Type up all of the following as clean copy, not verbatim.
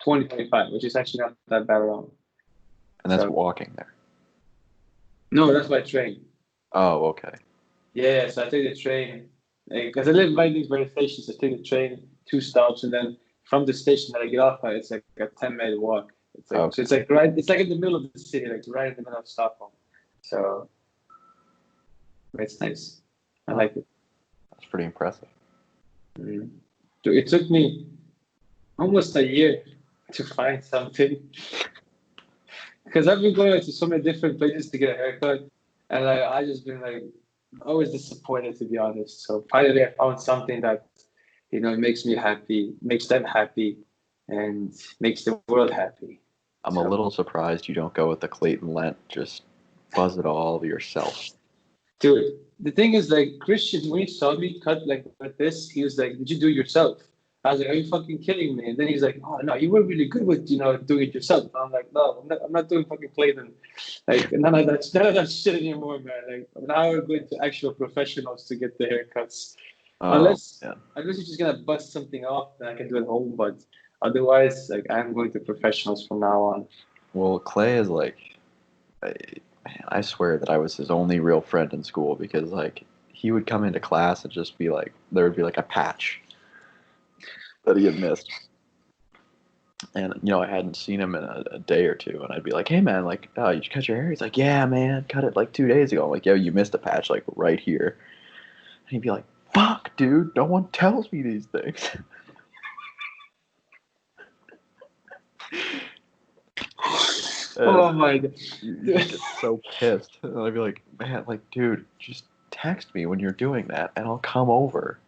2025, which is actually not that bad at all. And that's So walking there. no, that's by train. Oh, okay. Yeah, so I take the train because I live by these very stations. I take the train 2 stops, and then from the station that I get off at, it's like a 10-minute walk. It's like so Okay. it's like right. It's like in the middle of the city, like right in the middle of Stockholm. So it's nice. I Oh, like it. that's pretty impressive. Mm. So it took me almost a year to find something because I've been going to so many different places to get a haircut, and like I just been like always disappointed to be honest. So finally, I found something that makes me happy, makes them happy, and makes the world happy. I'm a So, little surprised you don't go with the Clayton Lent, just buzz it all yourself. dude, the thing is, like, Christian, when he saw me cut like this, he was like, "Did you do it yourself?" I was like, "Are you fucking kidding me?" And then he's like, "Oh no, you were really good with doing it yourself." And I'm like, "No, I'm not doing fucking Clayton. Like none of that shit anymore, man. Like now we're going to actual professionals to get the haircuts, Oh, unless yeah. unless you're just gonna bust something off, then I can do it at home. But otherwise, like I'm going to professionals from now on." Well, Clay is like, I, man, I swear that I was his only real friend in school because, like, he would come into class and just be like, there would be like a patch that he had missed. And, I hadn't seen him in a day or two. And I'd be like, hey, man, like, oh, you cut your hair? He's like, yeah, man, cut it like 2 days ago. I'm like, yo, you missed a patch, like, right here. And he'd be like, fuck, dude, no one tells me these things. And Oh my god. you just get so pissed. And I'd be like, man, like, dude, just text me when you're doing that, and I'll come over.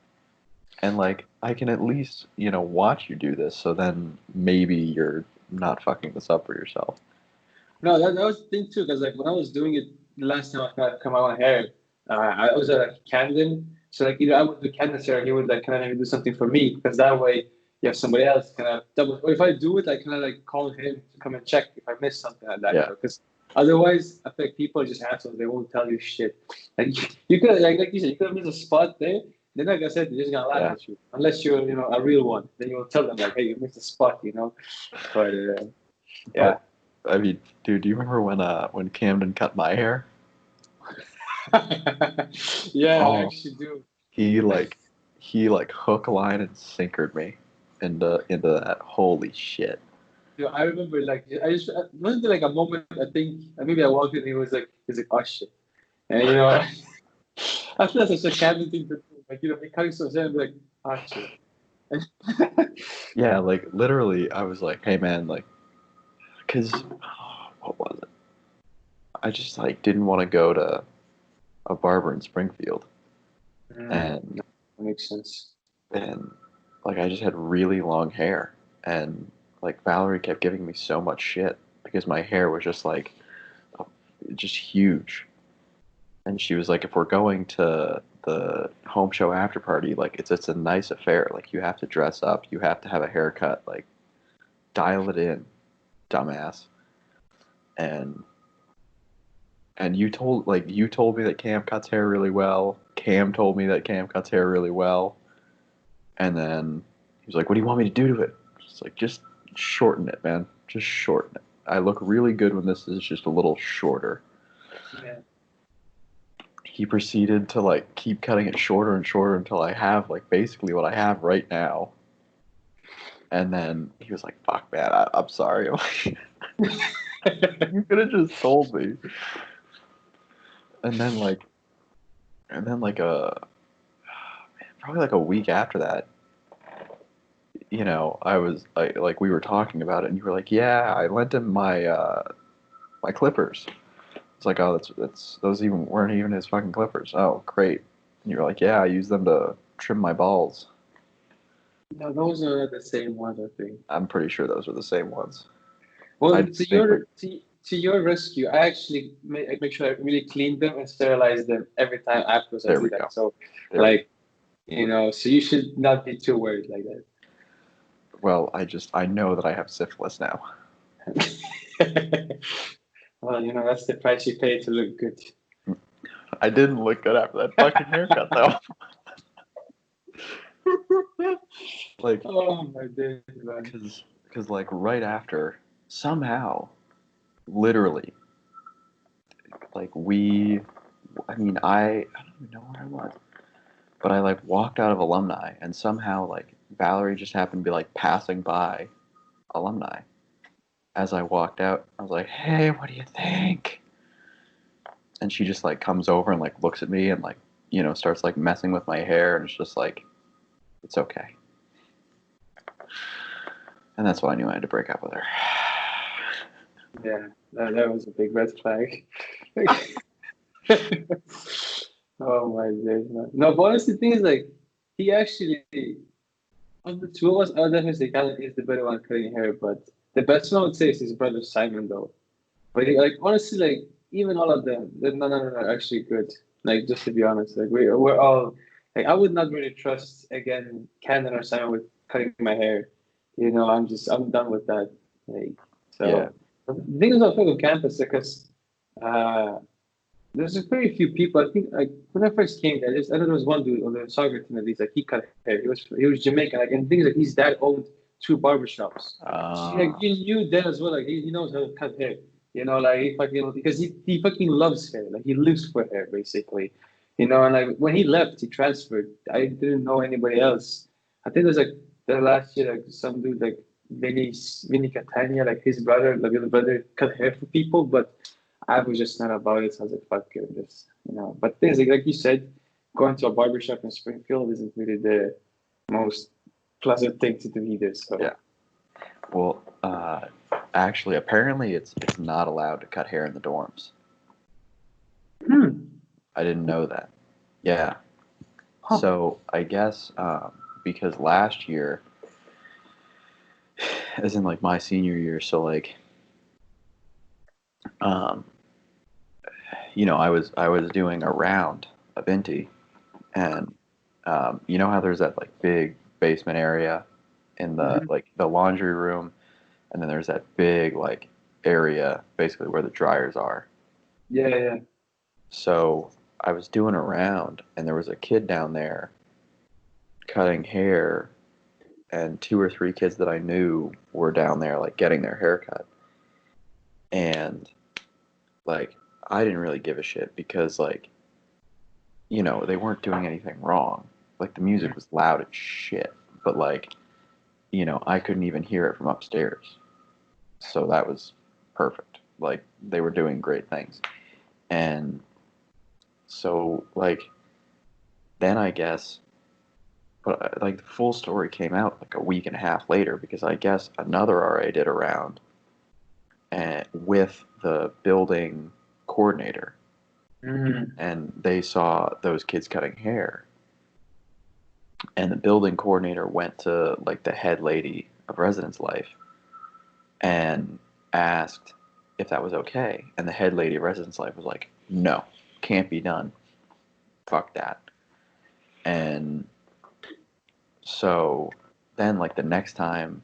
And, like, I can at least, watch you do this, so then maybe you're not fucking this up for yourself. No, that was the thing too, because like when I was doing it the last time I cut my own hair, I was at like Camden. So like either I would do Camden's hair, he would like kind of do something for me, because that way you have somebody else kind of double. Or if I do it, I kind of like call him to come and check if I missed something like that, Yeah. because otherwise I think people are just assholes. They won't tell you shit. Like you could like you said, you could have missed a spot there. Then like I said, they're just gonna laugh Yeah. at you unless you're a real one. Then you'll tell them like, hey, you missed a spot. But yeah. But, I mean, dude, do you remember when Camden cut my hair? Yeah, I Oh, actually do. he like hook, line, and sinkered me into that. Holy shit. I remember like I just wasn't there like a moment I think maybe I walked in and he's like oh shit, and I feel that's such a Canadian thing to do, like be cutting some hair and be like oh shit. Yeah, like literally, I was like, hey man, like, cause what was it? I just like didn't want to go to a barber in Springfield, and That makes sense. and like I just had really long hair, and like Valerie kept giving me so much shit because my hair was just like just huge. And she was like, if we're going to the home show after party, like it's a nice affair. Like you have to dress up, you have to have a haircut, like dial it in, dumbass. And you told me that Cam cuts hair really well. Cam told me that Cam cuts hair really well. And then he was like, what do you want me to do to it? It's like, just shorten it, man. Just shorten it. I look really good when this is just a little shorter. Yeah. He proceeded to like keep cutting it shorter and shorter until I have like basically what I have right now. And then he was like, fuck man, I'm sorry. I'm like, you could have just told me. And then like probably like a week after that, like we were talking about it, and you were like, yeah, I lent him my clippers. It's like, oh, that's those even weren't even his fucking clippers. Oh, great. And you were like, yeah, I use them to trim my balls. No, those are the same ones I think. I'm pretty sure those are the same ones. I Well, to distinctly. your rescue, I actually make sure I really clean them and sterilize them every time afterwards I There do we go. that. So There we go. like so you should not be too worried like Well, I know that I have syphilis now. that. Well, that's the price you pay to look good. I didn't look good after that fucking haircut though. Like, Oh my days, man. because because like right after, somehow, literally, like I don't even know where I was, but I like walked out of alumni, and somehow like Valerie just happened to be like passing by alumni. As I walked out, I was like, "Hey, what do you think?" And she just like comes over and like looks at me and like, starts like messing with my hair, and it's just like, it's okay. And that's why I knew I had to break up with her. Yeah, that was a big red flag. Oh my days, man. No, but honestly, the thing is, like, he actually, of the two of us, I would definitely say Callan is the better one cutting hair, but the best one I would say is his brother Simon, though. But like, honestly, like, even all of them, they're none of them are actually good. Like, just to be honest, like, we're all, like, I would not really trust, again, Cannon or Simon with cutting my hair. I'm done with that. Like, Yeah. so, the thing is, I feel with campus because, uh, there's a very few people. I think like when I first came there, I know there was one dude on the soccer team at least. Like he cut hair. He was Jamaican. Like and things like his dad owned two barbershops. So like you knew that as well. Like he knows how to cut hair. Like he fucking because he fucking loves hair. Like he lives for hair basically. And like when he left, he transferred. I didn't know anybody else. I think it was like the last year, like some dude like Vinny Catania, like his brother, like little brother, cut hair for people, but. I was just not about it. So I was like, fuck it, this. But things like you said, going to a barbershop in Springfield isn't really the most pleasant thing to do either. So Yeah. Well, actually, apparently it's not allowed to cut hair in the dorms. I didn't know that. Yeah. Huh. So I guess because last year, as in like my senior year, so like, um, I was doing a round of Inti, and you know how there's that like big basement area in the Mhm. like the laundry room, and then there's that big like area basically where the dryers are. Yeah. So I was doing a round, and there was a kid down there cutting hair, and two or three kids that I knew were down there like getting their hair cut. And like I didn't really give a shit because like they weren't doing anything wrong. Like the music was loud as shit, but like I couldn't even hear it from upstairs. So that was perfect. Like they were doing great things. And so like then I guess but like the full story came out like a week and a half later because I guess another RA did a round and with the building coordinator, Mhm. and they saw those kids cutting hair, and the building coordinator went to like the head lady of residence life and asked if that was okay, and the head lady of residence life was like, no, can't be done, fuck that. And so then like the next time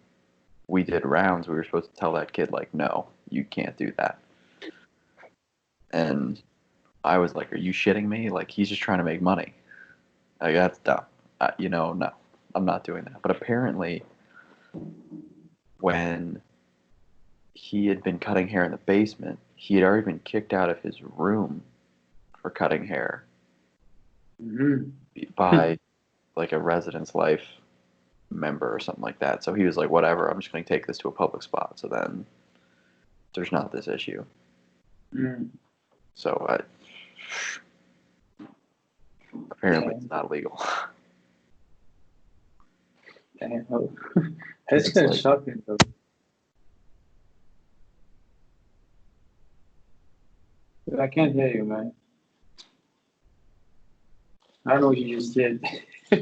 we did rounds, we were supposed to tell that kid like, no, you can't do that. And I was like, are you shitting me? Like he's just trying to make money. Like that's dumb. No, I'm not doing that. But apparently, when he had been cutting hair in the basement, he had already been kicked out of his room for cutting hair Mhm. by like a residence life member or something like that. So he was like, whatever, I'm just going to take this to a public spot. So then there's not this issue. Mhm. So apparently it's not illegal. Damn. That's It's kind of like, shocking though. But I can't hear you, man. I don't know what you just did. all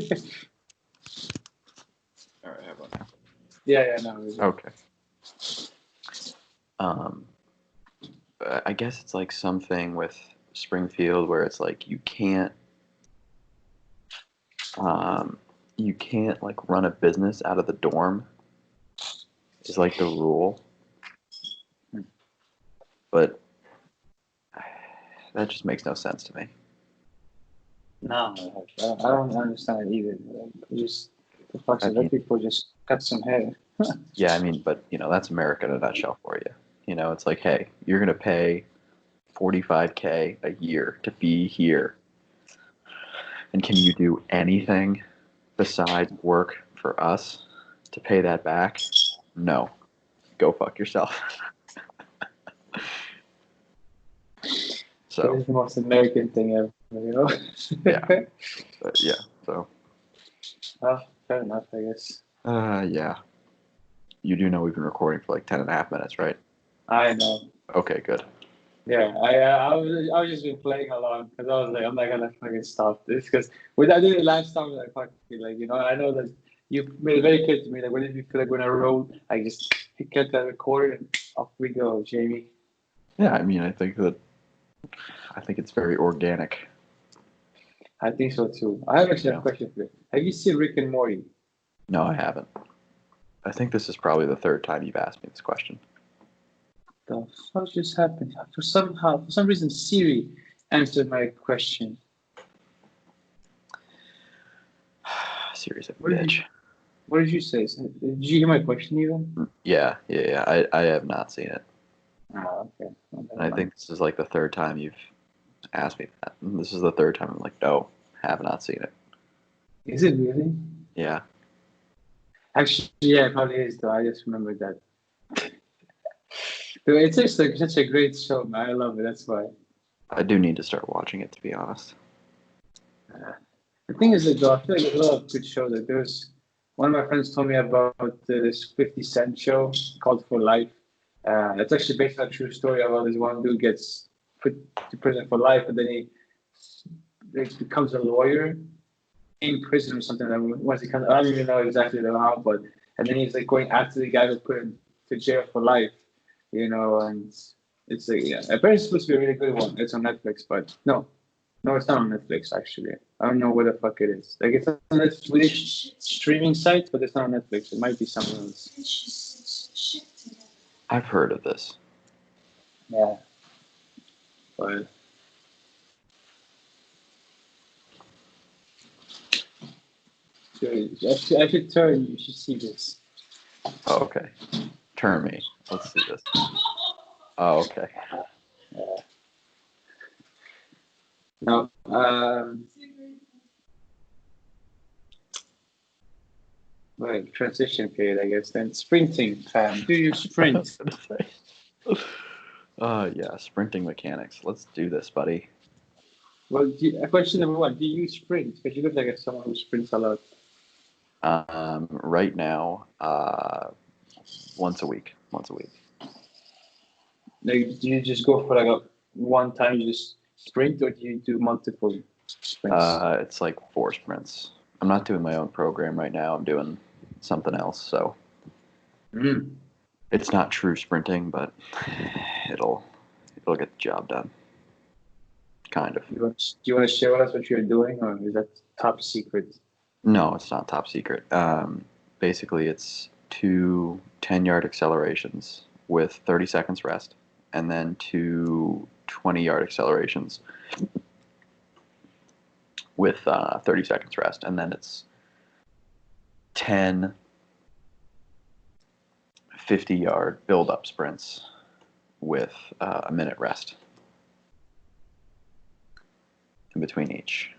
right, how about now? Yeah, no. Okay. Um, I guess it's like something with Springfield where it's like you can't like run a business out of the dorm is like the rule, but that just makes no sense to me. No, I don't understand it either. Just the fuck, I so let mean, people just cut some hair. Yeah, I mean, but that's America in a nutshell for you. It's like, hey, you're gonna pay $45K a year to be here, and can you do anything besides work for us to pay that back? No. Go fuck yourself. That is the most American thing ever, Yeah. But yeah, so. Well, fair enough, I guess. Yeah. You do know we've been recording for like 10.5 minutes, right? I know. Okay, good. Yeah, I was just been playing along because I was like, I'm not gonna fucking stop this because when I did it last time, like fuck, like I know that you made it very clear to me that whenever you feel like when I roll, I just get that record and off we go, Jamie. Yeah, I mean, I think it's very organic. I think so too. I have actually a question for you. Have you seen Rick and Morty? No, I haven't. I think this is probably the third time you've asked me this question. The fuck just happened? For some reason, Siri answered my question. Siri's a bitch. What did you say? Did you hear my question even? Yeah. I have not seen it. Oh, okay. Well, and I think this is like the third time you've asked me that. And this is the third time I'm like, no, have not seen it. Is it really? Yeah. Actually, yeah, it probably is, though. I just remembered that. It's just like such a great show, man. I love it. That's why. I do need to start watching it, to be honest. The thing is, though, I feel like there's a lot of good shows. Like there's one of my friends told me about this 50 Cent show called For Life. It's actually based on a true story about this one dude gets put to prison for life, and then he becomes a lawyer in prison or something. And once he comes, I don't even know exactly how, but and then he's like going after the guy who put him to jail for life, and it's like apparently it's supposed to be a really good one. It's on Netflix, but no, it's not on Netflix actually. I don't know where the fuck it is. Like it's on a Swedish streaming site, but it's not on Netflix. It might be somewhere else. I've heard of this. Yeah, but. I should turn. You should see this. Oh, okay. Turn me. Let's see this. Oh, okay. No. Right, transition period, I guess. Then sprinting, fam. Do you sprint? Yeah, sprinting mechanics. Let's do this, buddy. Well, question number one: do you sprint? Because you look like someone who sprints a lot. Right now, once a week. Like, do you just go for like a one time you just sprint, or do you do multiple sprints? It's like 4 sprints. I'm not doing my own program right now. I'm doing something else, so it's not true sprinting, but it'll get the job done. Kind of. Do you want to share with us what you're doing, or is that top secret? No, it's not top secret. Basically, it's 2 10-yard accelerations with 30 seconds rest, and then 2 20-yard accelerations with 30 seconds rest, and then it's 10 50-yard build-up sprints with a minute rest in between each.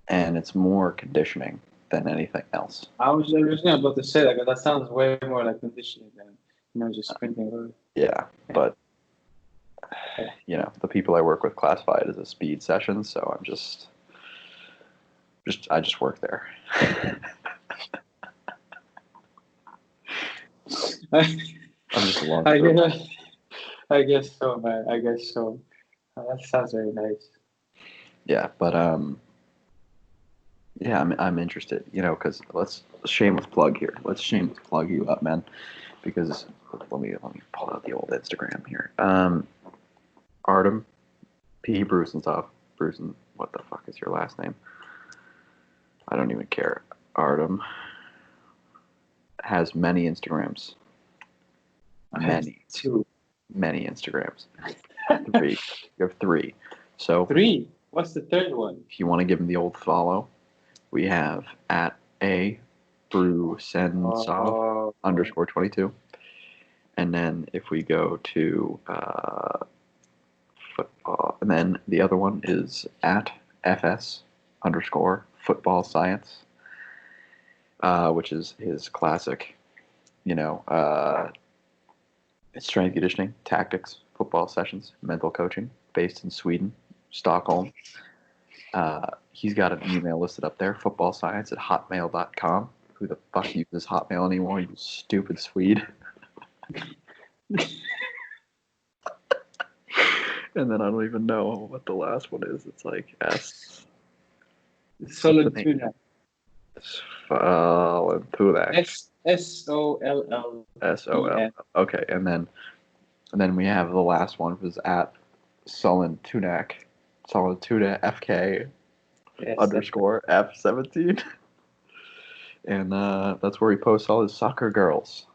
And it's more conditioning than anything else. I was just about to say that sounds way more like conditioning than just sprinting. Yeah, but the people I work with classify it as a speed session, so I just work there. I'm just a long I guess so, man. I guess so. That sounds very nice. Yeah, but yeah, I'm interested, because let's shameless plug here. Let's shameless plug you up, man, because let me pull out the old Instagram here. Artem, P. Brusenstoff. Brusen, what the fuck is your last name? I don't even care. Artem has many Instagrams. Many Instagrams. 3. You have 3. So 3. What's the third one? If you want to give him the old follow, we have at A Frusensov underscore 22. And then if we go to football, and then the other one is at FS underscore football science, which is his classic, strength conditioning, tactics, football sessions, mental coaching, based in Sweden, Stockholm. He's got an email listed up there, footballscience@hotmail.com. Who the fuck uses Hotmail anymore, you stupid Swede? And then I don't even know what the last one is. It's like S. Solid tuna. SOLL. SOL. Okay, and then we have the last one was at Sullen Tunak. Sullen Tuna FK underscore F17. And that's where he posts all his soccer girls.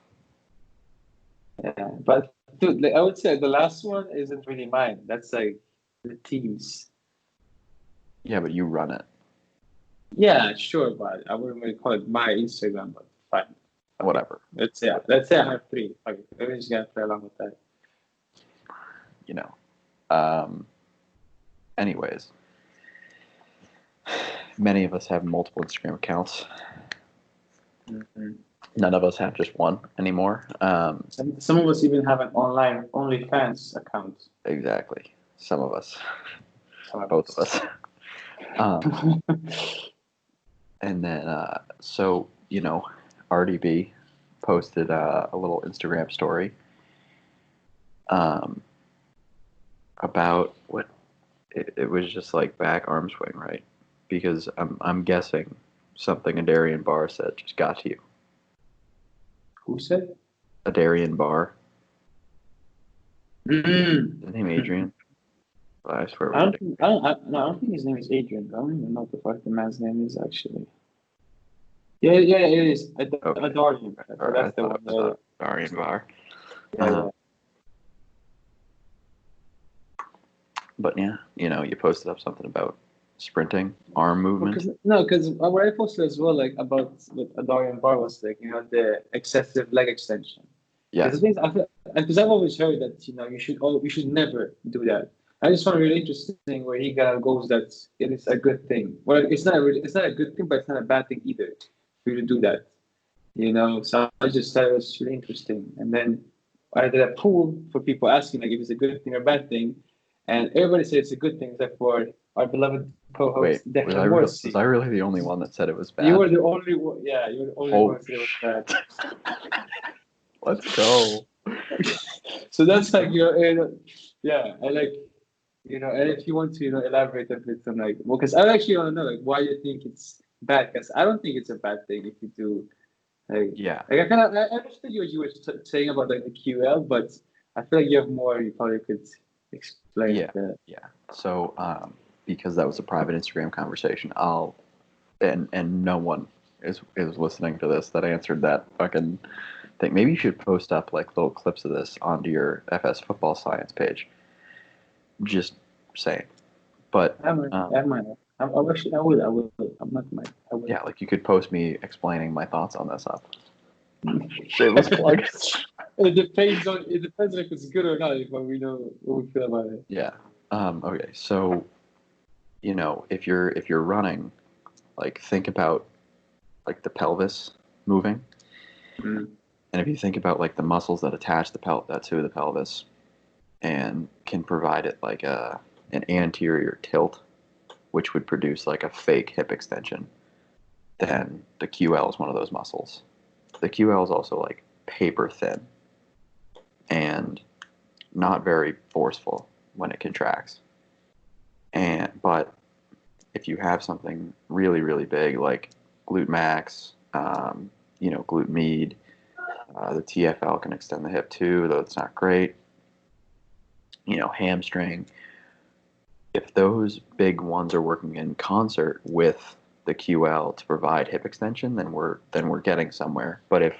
Yeah, but dude, I would say the last one isn't really mine. That's like the team's. Yeah, but you run it. Yeah, sure, but I wouldn't really call it my Instagram, but fine. Whatever. Let's say I have 3. Okay, we're just gonna play along with that. Anyways, many of us have multiple Instagram accounts. Mm-hmm. None of us have just one anymore. Some of us even have an online OnlyFans account. Exactly. Some of us. Both of us. And then, RDB posted a little Instagram story about what it was just like back arm swing, right? Because I'm guessing something Adarian Barr said just got to you. Who said? Adarian Barr. His name Adrian. I swear. I don't think his name is Adrian. I don't even know what the fuck the man's name is actually. Yeah, it is. Adarian. That's the one. Adarian Barr. Yeah. But yeah, you posted up something about sprinting, arm movement. Because what I posted as well, like about what Adarian Barr was like, the excessive leg extension. Yeah. Because I've always heard that you should never do that. I just found it really interesting where he kind of goes that it is a good thing. Well, it's not a good thing, but it's not a bad thing either for you to do that. So I just thought it was really interesting. And then I did a poll for people asking like if it's a good thing or bad thing, and everybody said it's a good thing except for our beloved co-host Declan. Was I really the only one that said it was bad? You were the only one. Yeah, you were the only one that said it was bad. Let's go. So that's like yeah, I like. And if you want to, elaborate a bit on because I actually want to know why you think it's bad. Because I don't think it's a bad thing if you do. Yeah. I understood what you were saying about the QL, but I feel like you have more. You probably could explain. Yeah. So because that was a private Instagram conversation, and no one is listening to this that answered that fucking thing. Maybe you should post up little clips of this onto your FS Football Science page. Just saying, but I would. I'm not mad. I would. Yeah, you could post me explaining my thoughts on this up. Shameless plug. It depends if it's good or not. But we know what we feel about it. Yeah. Okay. So, if you're running, think about the pelvis moving, and if you think about the muscles that attach the pelvis, and can provide it an anterior tilt, which would produce a fake hip extension, then the QL is one of those muscles. The QL is also paper thin and not very forceful when it contracts. But if you have something really, really big like glute max, glute med, the TFL can extend the hip too, though it's not great. Hamstring. If those big ones are working in concert with the QL to provide hip extension, then we're getting somewhere. But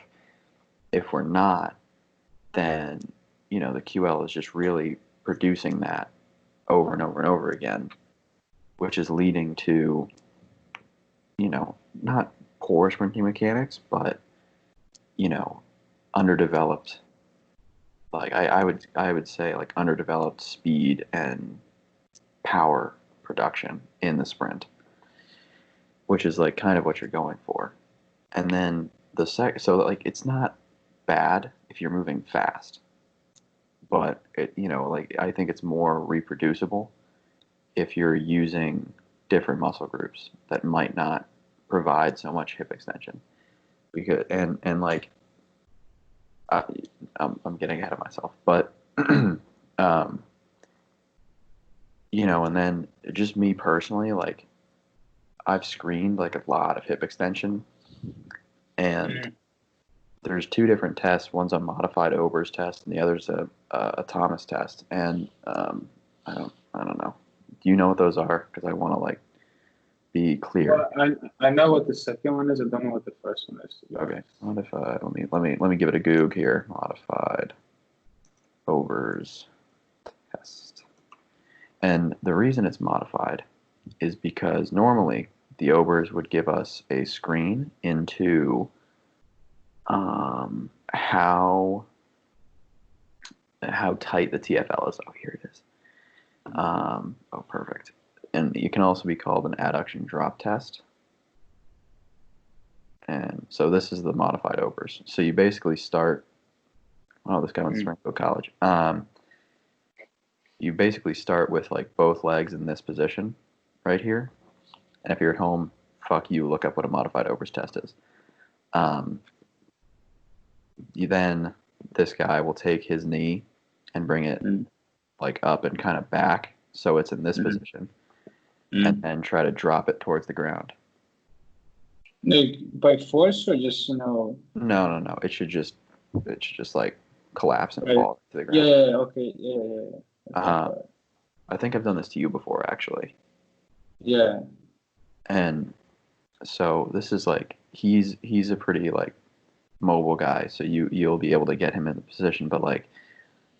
if we're not, then the QL is just really producing that over and over and over again, which is leading to not core sprinting mechanics, but underdeveloped. Like I would say like underdeveloped speed and power production in the sprint, which is like kind of what you're going for. And then so like it's not bad if you're moving fast, but like I think it's more reproducible if you're using different muscle groups that might not provide so much hip extension. Because and like I'm getting ahead of myself, but and then just me personally, like I've screened like a lot of hip extension, and there's two different tests. One's a modified Ober's test, and the other's a Thomas test. And I don't know. Do you know what those are? Because I want to like be clear. Well, I know what the second one is. I don't know what the first one is. Okay. Modified. Let me give it a goog here. Modified Ober's test. And the reason it's modified is because normally the Obers would give us a screen into how tight the TFL is. Oh, here it is. Oh, perfect. And it can also be called an adduction drop test. And so this is the modified Obers. So you basically start. Oh, this guy went to Springfield College. You basically start with like both legs in this position right here. And if you're at home, fuck you, look up what a modified Obers test is. This guy will take his knee and bring it like up and kind of back so it's in this position, and then try to drop it towards the ground. By force or just No. It should just like collapse and fall to the ground. Yeah. Okay. Yeah. I think I've done this to you before, actually. Yeah. And so this is like he's a pretty like mobile guy, so you'll be able to get him in the position. But like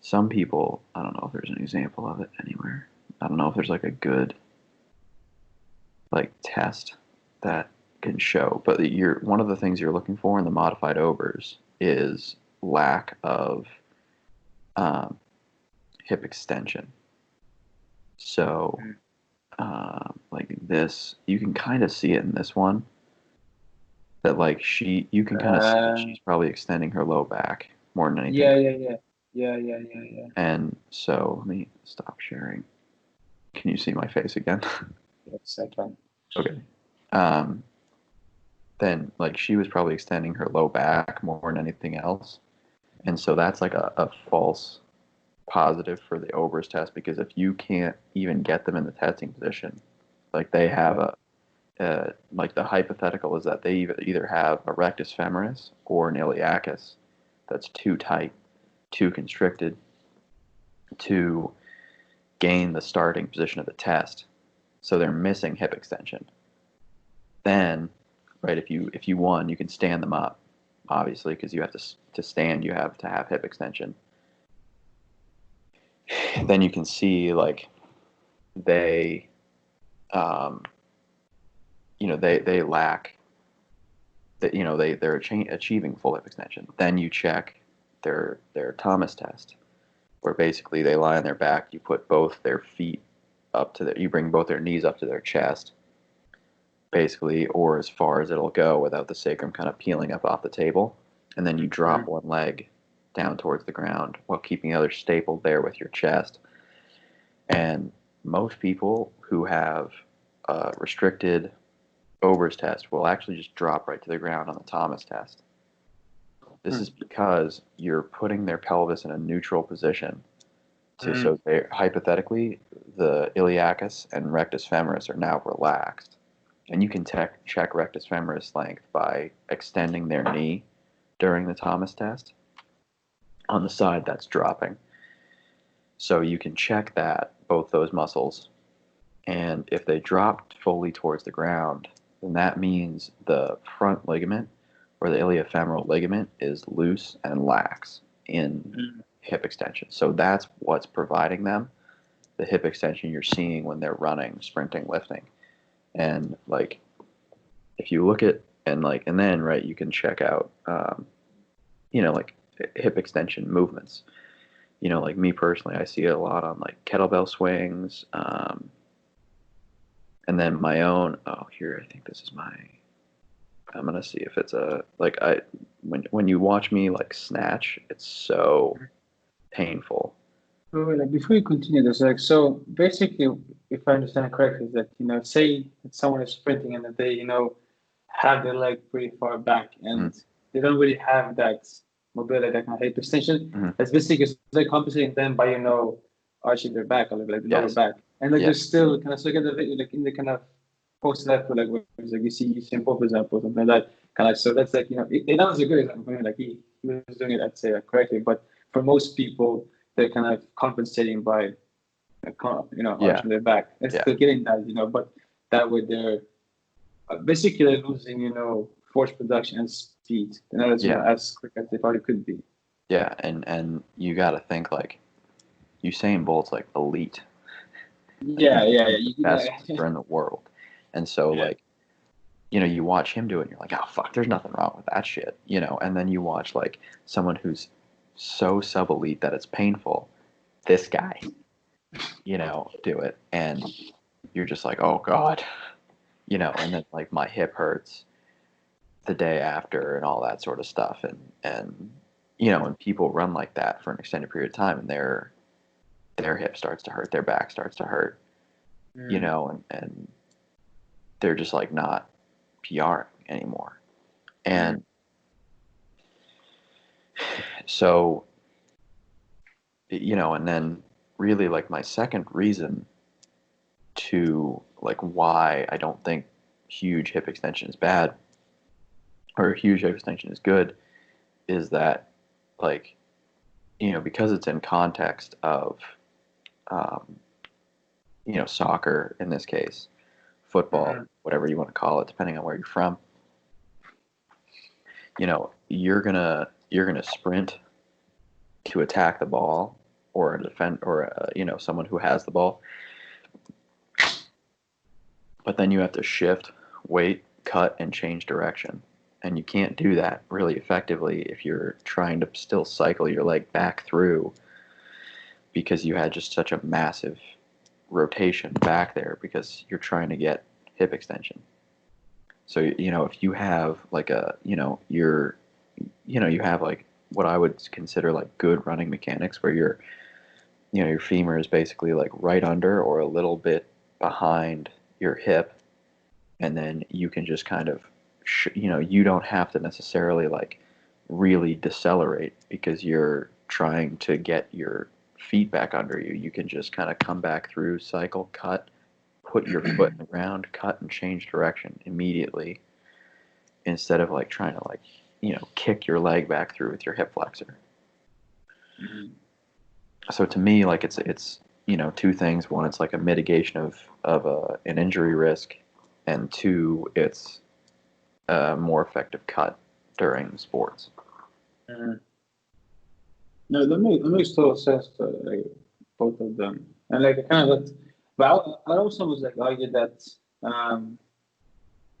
some people, I don't know if there's an example of it anywhere. I don't know if there's like a good like test that can show. But one of the things you're looking for in the modified Obers is lack of hip extension. So like this, you can kind of see it in this one. That like you can kind of see that she's probably extending her low back more than anything. Yeah. And so let me stop sharing. Can you see my face again? Yes, I can. Okay. Then like she was probably extending her low back more than anything else. And so that's like a false positive for the Ober's test, because if you can't even get them in the testing position, like they have like the hypothetical is that they either have a rectus femoris or an iliacus that's too tight, too constricted to gain the starting position of the test. So they're missing hip extension. Then, right, if you won, you can stand them up, obviously, because you have to stand, you have to have hip extension. Then you can see like they they lack that, they're achieving full hip extension. Then you check their Thomas test, where basically they lie on their back, you put both their feet you bring both their knees up to their chest, basically, or as far as it'll go without the sacrum kind of peeling up off the table, and then you drop one leg down towards the ground while keeping the other stapled there with your chest. And most people who have restricted Ober's test will actually just drop right to the ground on the Thomas test. This is because you're putting their pelvis in a neutral position. So hypothetically, the iliacus and rectus femoris are now relaxed. And you can check rectus femoris length by extending their knee during the Thomas test on the side that's dropping. So you can check both those muscles. And if they dropped fully towards the ground, then that means the front ligament or the iliofemoral ligament is loose and lax in hip extension. So that's what's providing them the hip extension you're seeing when they're running, sprinting, lifting. And like if you look at and then right, you can check out, like hip extension movements. Like me personally, I see it a lot on like kettlebell swings, and then my own. Oh, here, I think this is my. I'm gonna see if it's when you watch me like snatch, it's so painful. Like before you continue this, like so basically, if I understand correctly, is that say that someone is sprinting and that they have their leg pretty far back and they don't really have that mobility, that kind of hip extension. Mhm. That's basically they're compensating them by arching their back, or like the lower Yes. back, and like Yeah. they're still kind of so get the video like in the kind of post that for like where it's like you see Paul, for example, something like that. Kind of so that's like that was a good example for me. Like he was doing it, I'd say correctly, but for most people, they're kind of compensating by arching their back and still getting that, but that way they're basically they're losing, force production and speed. They're not as quick as they probably could be. Yeah, and you got to think like Usain Bolt's like elite. Yeah. The best sprinter in the world, and so like you watch him do it, and you're like, oh fuck, there's nothing wrong with that shit, and then you watch like someone who's so sub elite that it's painful. This guy, do it, and you're just like, oh god, and then like my hip hurts the day after and all that sort of stuff, and when people run like that for an extended period of time and their hip starts to hurt, their back starts to hurt, and they're just like not PRing anymore, and so and then really like my second reason to like why I don't think huge hip extension is bad or huge hip extension is good is that like because it's in context of soccer in this case, football, whatever you want to call it, depending on where you're from, you're gonna sprint to attack the ball or a defend or someone who has the ball, but then you have to shift, wait, cut, and change direction. And you can't do that really effectively if you're trying to still cycle your leg back through because you had just such a massive rotation back there because you're trying to get hip extension. So, if you have like you have like what I would consider like good running mechanics where your femur is basically like right under or a little bit behind your hip, and then you can just kind of you don't have to necessarily like really decelerate because you're trying to get your feet back under you. You can just kind of come back through, cycle, cut, put your foot in the ground, cut, and change direction immediately instead of like trying to like kick your leg back through with your hip flexor. So to me, like it's two things. One, it's like a mitigation of an injury risk, and two, it's a more effective cut during sports. No, that makes total sense to like both of them, and like kind of. But I also was like argue that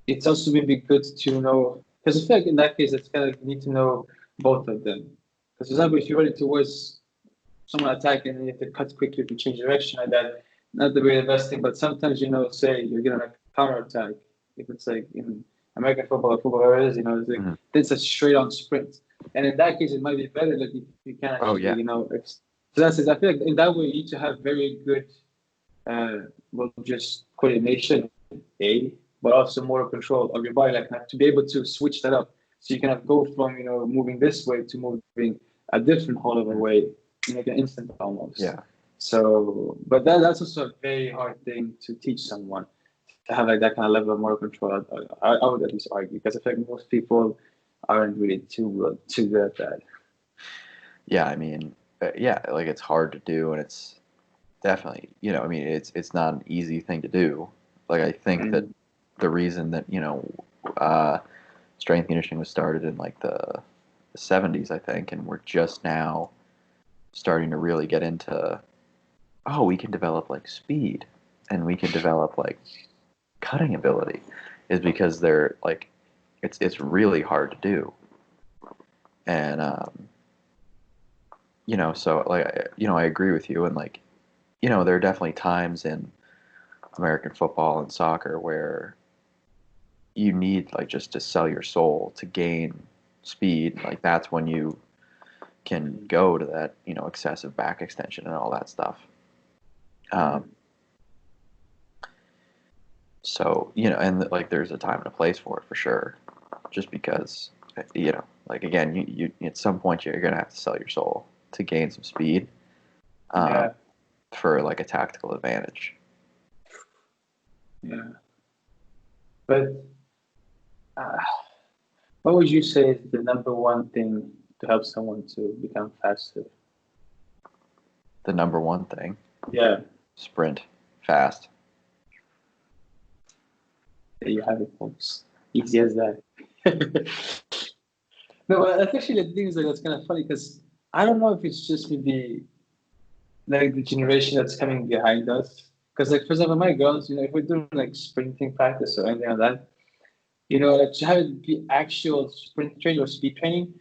it's also maybe good to know because I feel like in that case it's kind of you need to know both of them. Because for example, if you're running towards someone attacking and you have to cut quickly to change direction like that, not the very best thing. But sometimes say you're getting a counter attack. If it's like in American football or football, whatever it is, it's like it's a straight on sprint. And in that case, it might be better that if you can actually, so that's it. I feel like in that way, you need to have very good, just coordination, but also motor control of your body, like to be able to switch that up. So you can go from, moving this way to moving a different whole other way, like an instant almost. Yeah. So, but that's also a very hard thing to teach someone to have like that kind of level of motor control. I would at least argue because I think most people aren't really too good at that. Yeah, I mean, like it's hard to do, and it's definitely, I mean, it's not an easy thing to do. Like I think that the reason that strength conditioning was started in like the 70s, I think, and we're just now starting to really get into, we can develop like speed, and we can develop like cutting ability, is because they're like it's really hard to do. And so like I agree with you, and like there are definitely times in American football and soccer where you need like just to sell your soul to gain speed. Like that's when you can go to that excessive back extension and all that stuff. So and like there's a time and a place for it for sure. Just because like again, you at some point you're gonna have to sell your soul to gain some speed. For like a tactical advantage. Yeah. But what would you say is the number one thing to help someone to become faster? The number one thing? Yeah. Sprint. Fast. There you have it, folks. Easy as that. No, that's actually the thing is like that's kind of funny because I don't know if it's just maybe like the generation that's coming behind us. Because like for example, my girls, if we're doing like sprinting practice or anything like that, like to have it be actual sprint training or speed training,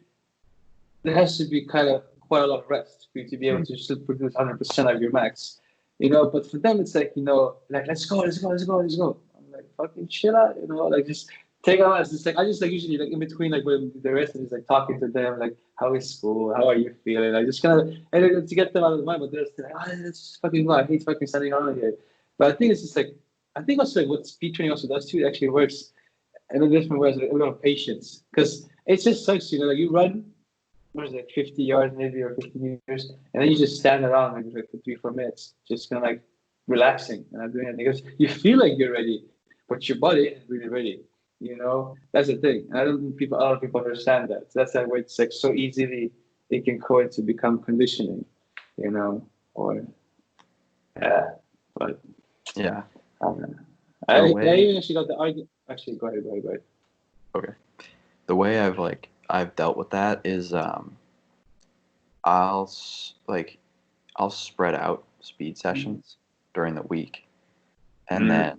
there has to be kind of quite a lot of rest for you to be able to still produce 100% of your max. But for them, it's like, like, let's go. I'm like, fucking chill out, like just take a rest. It's like, I just like usually like in between, like when the rest is like talking to them, like, how is school? How are you feeling? Like just kind of, and then to get them out of the mind, but they're still like, let's just fucking go. I hate fucking standing around here. But I think it's just like, I think also like what speed training also does too, it actually works in a different way, like a lot of patience. Because it just sucks, like you run, what is it, 50 yards maybe or 50 meters, and then you just stand around like for 3-4 minutes, just kind of like relaxing and not doing anything. Because you feel like you're ready, but your body isn't really ready. That's the thing. And I don't think a lot of people understand that. So that's like where it's like so easily it can go into become conditioning, or yeah, but yeah. I even actually got the argument. Actually, go ahead. Okay. The way I've dealt with that is I'll spread out speed sessions during the week and then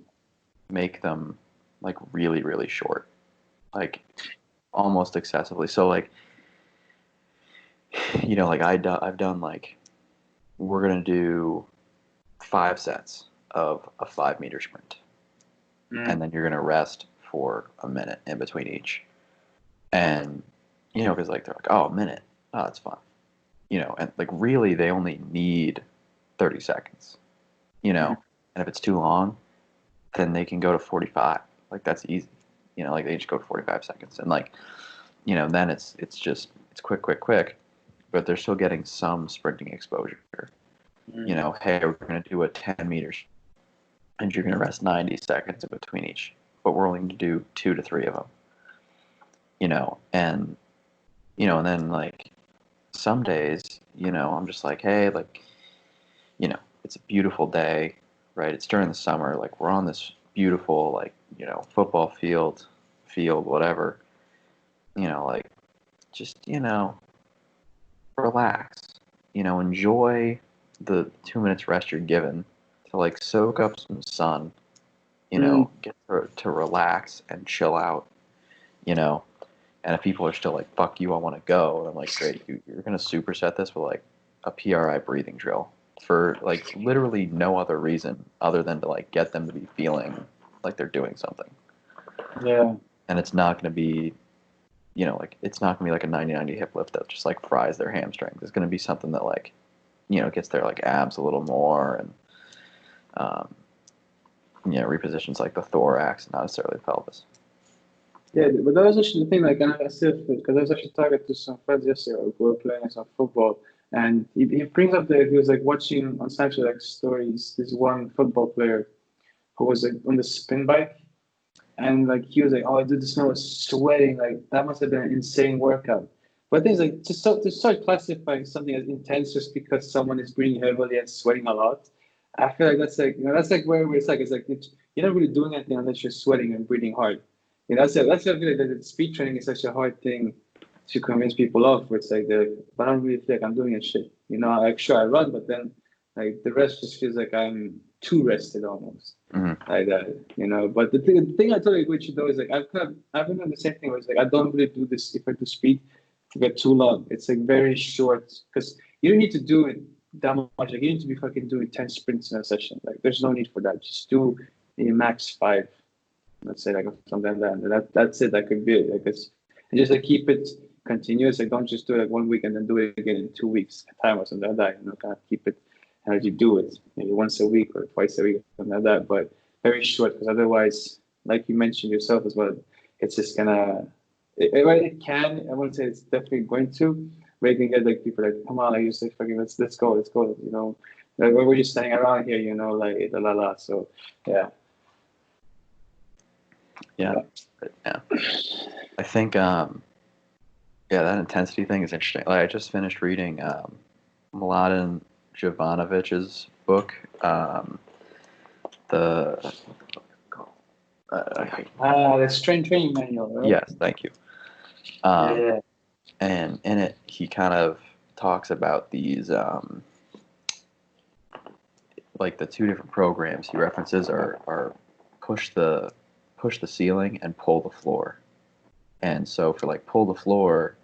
make them like really, really short, like almost excessively. So like, like I've done like, we're going to do 5 sets of a 5-meter sprint. And then you're going to rest for a minute in between each. And, because like they're like, oh, a minute. Oh, that's fun. And like really they only need 30 seconds, and if it's too long, then they can go to 45. Like that's easy. Like they just go to 45 seconds. And like, then it's quick, but they're still getting some sprinting exposure. Hey, we're going to do a 10 meters and you're going to rest 90 seconds in between each, but we're only going to do 2 to 3 of them. And then like some days, I'm just like, hey, like, it's a beautiful day, right? It's during the summer, like we're on this beautiful, like, football field, whatever, like just, relax, enjoy the 2 minutes rest you're given to like soak up some sun, get to relax and chill out, and if people are still like, fuck you, I want to go, I'm like, great, you're going to superset this with like a PRI breathing drill for like literally no other reason other than to like get them to be feeling like they're doing something. Yeah. And it's not going to be, like, it's not going to be like a 90-90 hip lift that just like fries their hamstrings. It's going to be something that like, gets their like abs a little more and, repositions like the thorax, not necessarily the pelvis. Yeah, but that was actually the thing. Like, I still feel because I was actually talking to some friends yesterday who were playing some football, and he brings up that he was like watching on Snapchat like stories. This one football player who was like on the spin bike, and like he was like, "Oh, dude, this man was sweating. Like that must have been an insane workout." But things like to start classifying something as intense just because someone is breathing heavily and sweating a lot, I feel like that's like that's like where it's like you're not really doing anything unless you're sweating and breathing hard. That's why I feel like that speed training is such a hard thing to convince people of. Where it's like, but I don't really feel like I'm doing a shit. Like sure I run, but then like the rest just feels like I'm too rested almost. Mm-hmm. Like that, you know. But the thing I totally agree with you though is like I've been on the same thing where it's like I don't really do this if I do speed to get too long. It's like very short because you don't need to do it that much. Like you need to be fucking doing 10 sprints in a session. Like there's no need for that. Just do max 5, let's say like something like that. And that's it. That could be it. Like and just like keep it continuous. Like don't just do it like 1 week and then do it again in 2 weeks time or something like that. You know, kind of keep it as you do it, maybe once a week or twice a week, something like that. But very short, because otherwise, like you mentioned yourself as well, it's just gonna. It can. I wouldn't say it's definitely going to, but you can get like people like, come on, like you say, fucking let's go, you know. Like we're just standing around here, you know, like la la la. So yeah. Yeah. I think that intensity thing is interesting. Like I just finished reading Mladen Jovanovich's book, the The strength training manual, right? yes, thank you. Yeah. And in it, he kind of talks about these, like the two different programs he references are push the ceiling and pull the floor. And so for like pull the floor,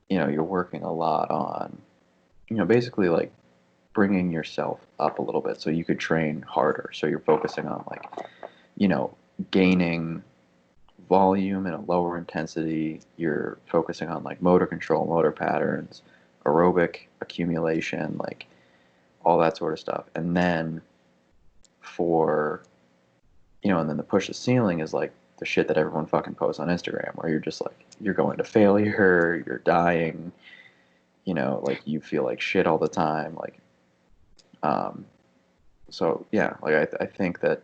you know, you're working a lot on, you know, basically like bringing yourself up a little bit so you could train harder. So you're focusing on like, you know, gaining volume in a lower intensity. You're focusing on like motor control, motor patterns, aerobic accumulation, like all that sort of stuff. And then for, you know, and then the push the ceiling is like the shit that everyone fucking posts on Instagram where you're just like, you're going to failure, you're dying, you know, like you feel like shit all the time. Like, so yeah, like I think that,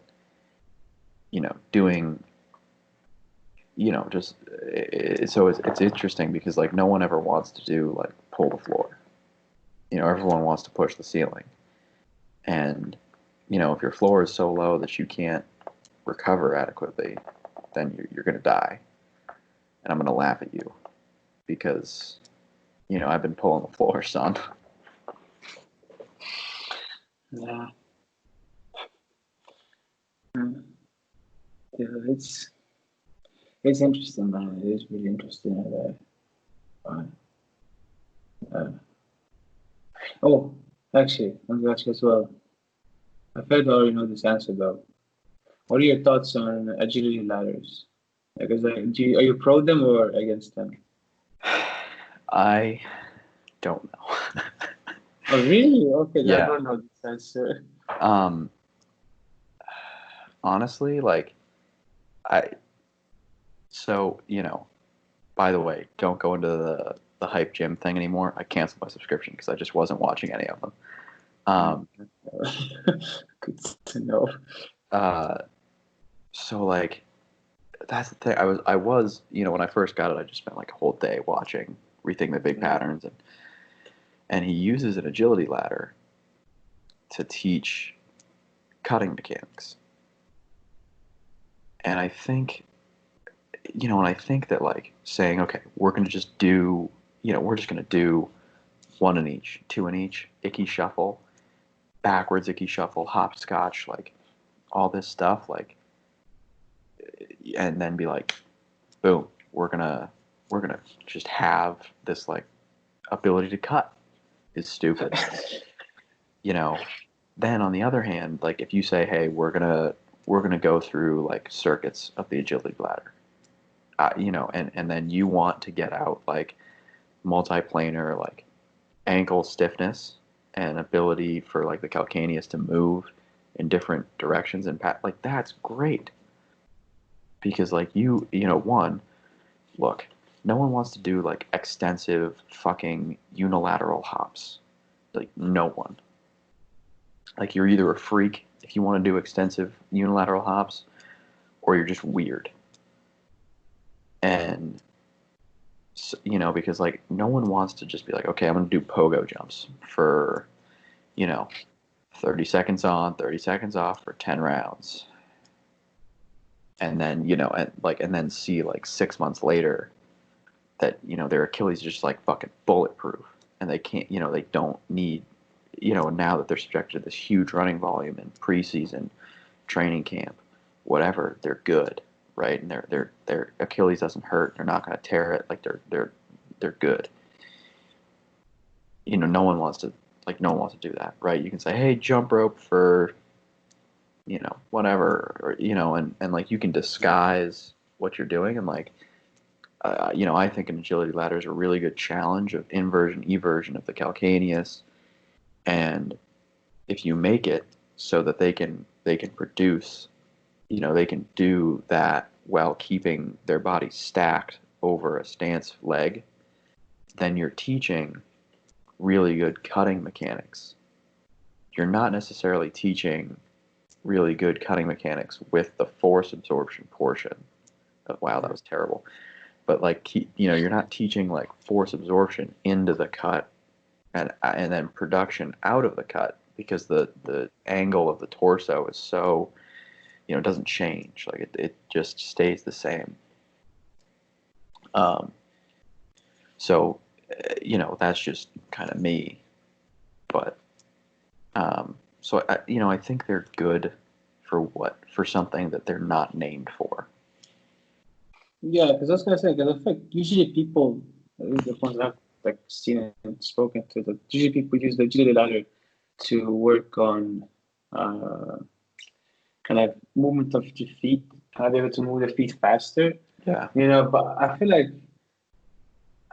you know, doing, you know, just so it's interesting because like no one ever wants to do like pull the floor. You know, everyone wants to push the ceiling, and you know, if your floor is so low that you can't recover adequately, then you're gonna die, and I'm gonna laugh at you because you know I've been pulling the floor, son. Yeah. Yeah, it's interesting, man. It is really interesting. Oh, actually, I want to ask you as well. I felt I already know this answer though. What are your thoughts on agility ladders? Because like, are you pro them or against them? I don't know. Oh, really? Okay, I Yeah. don't know this answer. Honestly, like so you know, by the way, don't go into the hype gym thing anymore. I canceled my subscription because I just wasn't watching any of them. Good to know. So like that's the thing. I was you know when I first got it, I just spent like a whole day watching, rethinking the big patterns, and he uses an agility ladder to teach cutting mechanics. And I think, you know, and I think that like saying, okay, we're going to just do, you know, we're just going to do 1 in each, 2 in each, icky shuffle, backwards icky shuffle, hopscotch, like all this stuff, like, and then be like, boom, we're gonna just have this like ability to cut is stupid. You know, then on the other hand, like if you say, hey, we're gonna go through like circuits of the agility ladder, you know, and then you want to get out like multiplanar like ankle stiffness and ability for like the calcaneus to move in different directions and like that's great because like you know one look no one wants to do like extensive fucking unilateral hops, like no one. Like you're either a freak if you want to do extensive unilateral hops or you're just weird. And you know, because like no one wants to just be like, okay, I'm gonna do pogo jumps for, you know, 30 seconds on, 30 seconds off for 10 rounds. And then, you know, and then see like 6 months later that, you know, their Achilles is just like fucking bulletproof and they can't, you know, they don't need, now that they're subjected to this huge running volume in preseason, training camp, whatever, they're good, right? And their Achilles doesn't hurt. They're not going to tear it. Like they're good. No one wants to do that, right? You can say, hey, jump rope for, whatever, or, and like you can disguise what you're doing, and like, I think an agility ladder is a really good challenge of inversion, eversion of the calcaneus, and if you make it so that they can produce, they can do that while keeping their body stacked over a stance leg, then you're teaching really good cutting mechanics. You're not necessarily teaching really good cutting mechanics with the force absorption portion of, wow, that was terrible. But like, you're not teaching like force absorption into the cut and then production out of the cut, because the angle of the torso is so, it doesn't change. Like it just stays the same. So, that's just kind of me. But, so I think they're good for something that they're not named for. Yeah, because I was gonna say, because I think usually people, at least the ones I've like seen and spoken to, that usually people use the agility ladder to work on kind of movement of the feet, kind of be able to move the feet faster. Yeah. But I feel like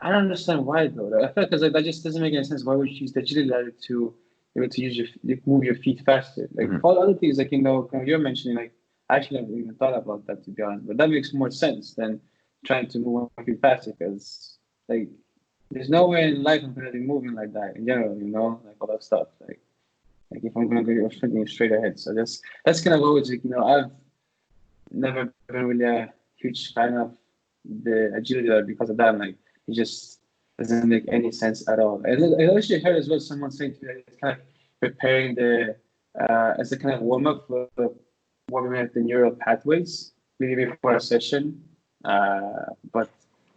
I don't understand why though. I feel like that just doesn't make any sense. Why would you use the agility ladder to be able to move your feet faster? Like all the other things, like kind of you're mentioning, like I actually never even thought about that, to be honest. But that makes more sense than trying to move my feet faster, because like there's no way in life I'm gonna be moving like that in general. Like all that stuff. Like if I'm gonna go thinking straight ahead. So that's kind of always like I've never been really a huge fan of the agility ladder because of that. Like it just doesn't make any sense at all. And I actually heard as well someone saying to me that it's kind of preparing the as a kind of warm up for warming up the neural pathways maybe before a session. But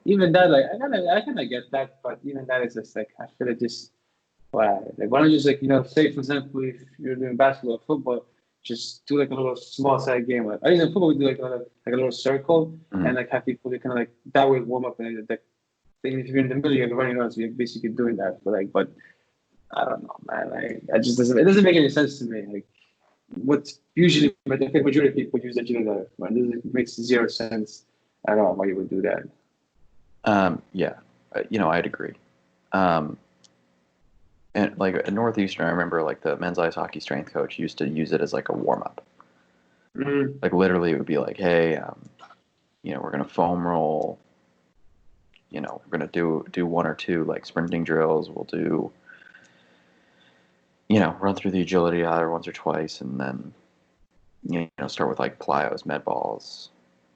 even that, like I kind of get that, but even that is just like I feel like just why don't you just say for example if you're doing basketball or football, just do like a little small side game. Like I think in football we do like a little circle and like have people kind of like that way warm up, and like if you're in the middle you're running around, so you're basically doing that. But I don't know, man. Like it doesn't make any sense to me. Like what's usually, but I think majority of people use agility ladder. It makes zero sense at all why you would do that. Yeah, I'd agree. And like at Northeastern, I remember like the men's ice hockey strength coach used to use it as like a warm up. Mm-hmm. Like literally, it would be like, hey, we're gonna foam roll. We're gonna do one or two like sprinting drills. We'll do, run through the agility ladder once or twice, and then start with like plyos, med balls,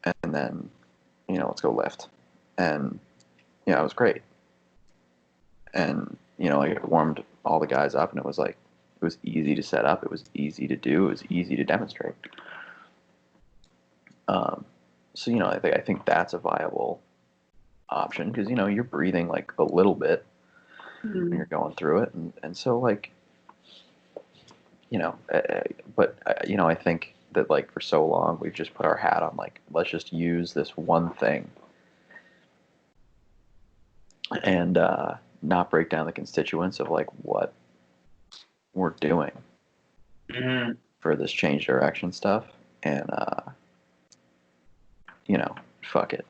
and then let's go lift, and it was great. And like it warmed all the guys up, and it was easy to set up, it was easy to do, it was easy to demonstrate. So I think that's a viable option, because you're breathing like a little bit when you're going through it, and so like but I think that like for so long we've just put our hat on like, let's just use this one thing and not break down the constituents of like what we're doing for this change direction stuff, and fuck it.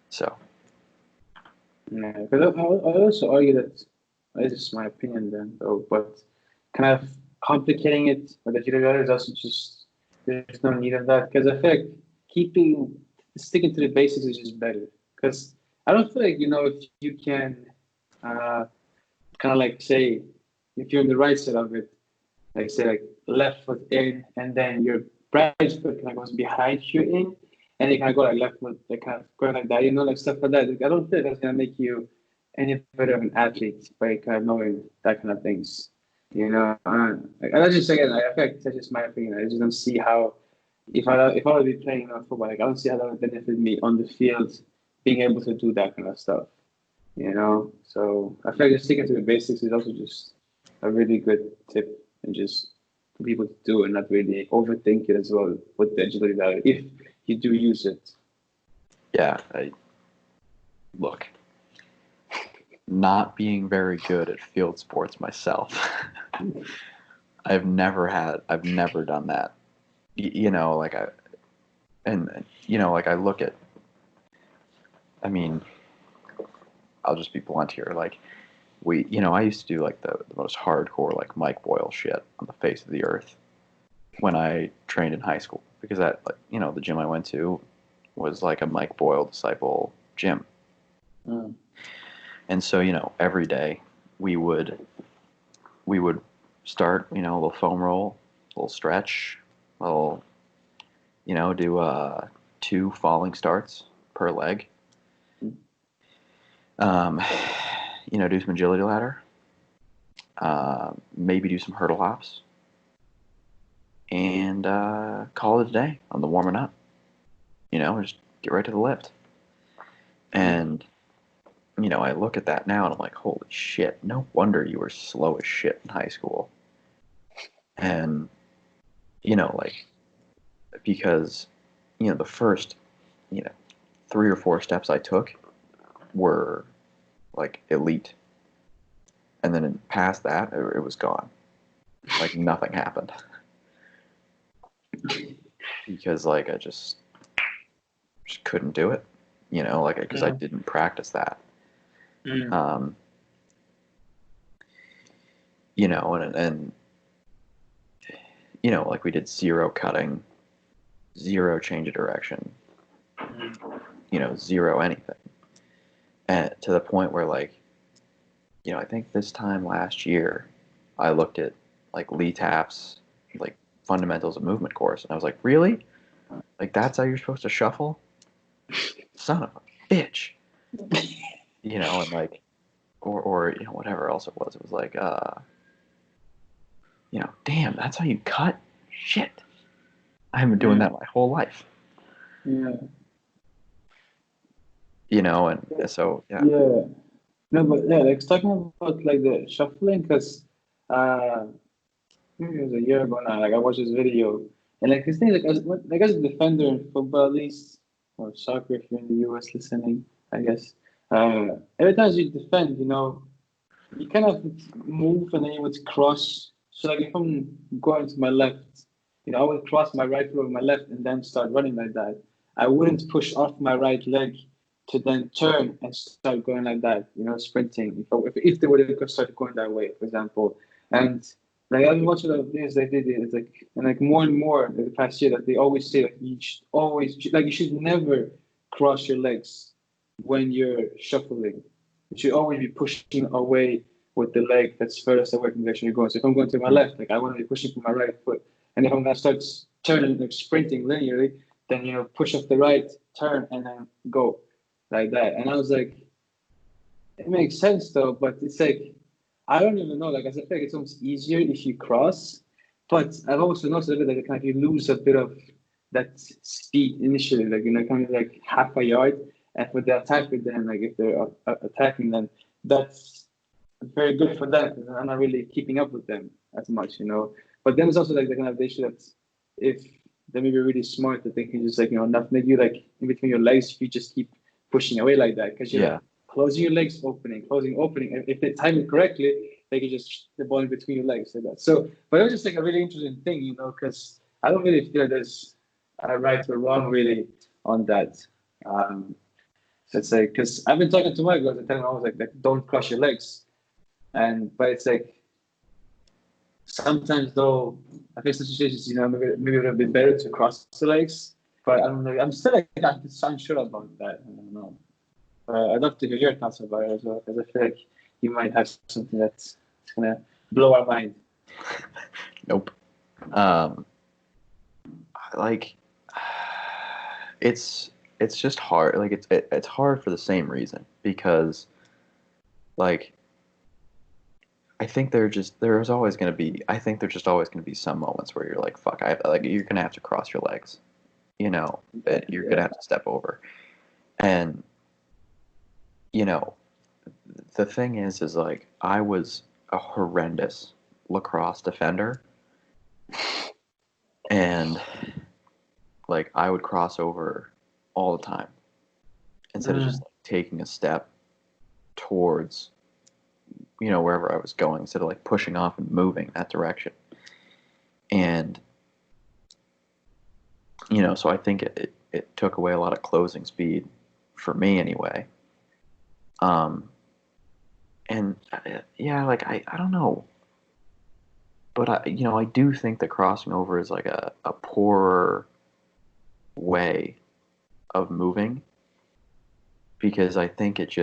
So yeah, because I also argue that this is my opinion then though, but kind of complicating it with the agility ladder is also just there's no need of that, because I feel like sticking to the basics is just better, because I don't feel like if you can kind of like say if you're on the right side of it, like say like left foot in and then your right foot kind of goes behind you in, and you kind of go like left foot like kind of going like that, like stuff like that. Like, I don't think that's gonna make you any better of an athlete by kind of knowing that kind of things. And I just again, I feel like that's just my opinion. I just don't see how if I would be playing football, like I don't see how that would benefit me on the field, being able to do that kind of stuff. So I feel like just sticking to the basics is also just a really good tip and just for people to do and not really overthink it as well with digital reality if you do use it. Yeah. Look, not being very good at field sports myself. I've never done that. You know, like like I look at, I mean, I'll just be blunt here. Like I used to do like the most hardcore like Mike Boyle shit on the face of the earth when I trained in high school, because that, like, the gym I went to was like a Mike Boyle disciple gym. Mm. And so, every day we would start, a little foam roll, a little stretch, a little, do 2 falling starts per leg. Do some agility ladder. Maybe do some hurdle hops. And call it a day on the warming up. Just get right to the lift. And, I look at that now and I'm like, holy shit, no wonder you were slow as shit in high school. And, because, the first, 3 or 4 steps I took were like elite. And then past that, it was gone. Like nothing happened. Because like I just couldn't do it, because I didn't practice that. And like we did 0 cutting, 0 change of direction, 0 anything. And to the point where, like, I think this time last year, I looked at like Lee Tapp's like fundamentals of movement course, and I was like, really? Like that's how you're supposed to shuffle? Son of a bitch. And like, or whatever else it was. It was like, damn, that's how you cut? Shit. I have been doing that my whole life. Yeah. And so, yeah. Yeah. No, but yeah, like talking about like the shuffling, because maybe it was a year ago now. Like I watched this video, and like this thing, like as a defender in football, at least, or soccer, if you're in the US listening, I guess. Every time you defend, you kind of move and then you would cross. So like if I'm going to my left, I would cross my right foot over my left and then start running like that. I wouldn't push off my right leg to then turn and start going like that, sprinting. If they would have started going that way, for example. And like I've been watching a lot of videos they did it. It's like, and like more and more in the past year that they always say like you should always, like you should never cross your legs when you're shuffling. You should always be pushing away with the leg that's furthest away from the direction you're going. So if I'm going to my left, like I want to be pushing from my right foot. And if I'm gonna start turning, like sprinting linearly, then push off the right, turn, and then go like that. And I was like, it makes sense though, but it's like I don't even know. Like I feel like it's almost easier if you cross, but I've also noticed a bit that kind of you lose a bit of that speed initially, like kind of like half a yard. And for the attacker, then like if they're attacking, then that's very good for them because I'm not really keeping up with them as much. But then it's also like the kind of issue that if they may be really smart, that they can just like not make you like in between your legs, if you just keep pushing away like that because you're closing your legs, closing, opening. And if they time it correctly, they can just the ball in between your legs like that. So, but it was just like a really interesting thing, because I don't really feel there's a right or wrong really on that. So it's like because I've been talking to my girls and telling them always like don't cross your legs, but it's like sometimes though I face situations maybe it would be better to cross the legs, but I don't know. I'm still like I'm unsure about that. I don't know. I'd love to hear your thoughts about it as well, because I feel like you might have something that's gonna blow our mind. Nope. Like it's just hard. Like it's hard for the same reason, because like I think there's just always going to be some moments where you're like, fuck, you're going to have to cross your legs, that you're going to have to step over. And the thing is like I was a horrendous lacrosse defender, and like I would cross over all the time instead of just like, taking a step towards, you know, wherever I was going, instead of like pushing off and moving that direction. And you know, so I think it took away a lot of closing speed for me anyway. And yeah, like I don't know, but I do think that crossing over is like a poorer way of moving, because I think it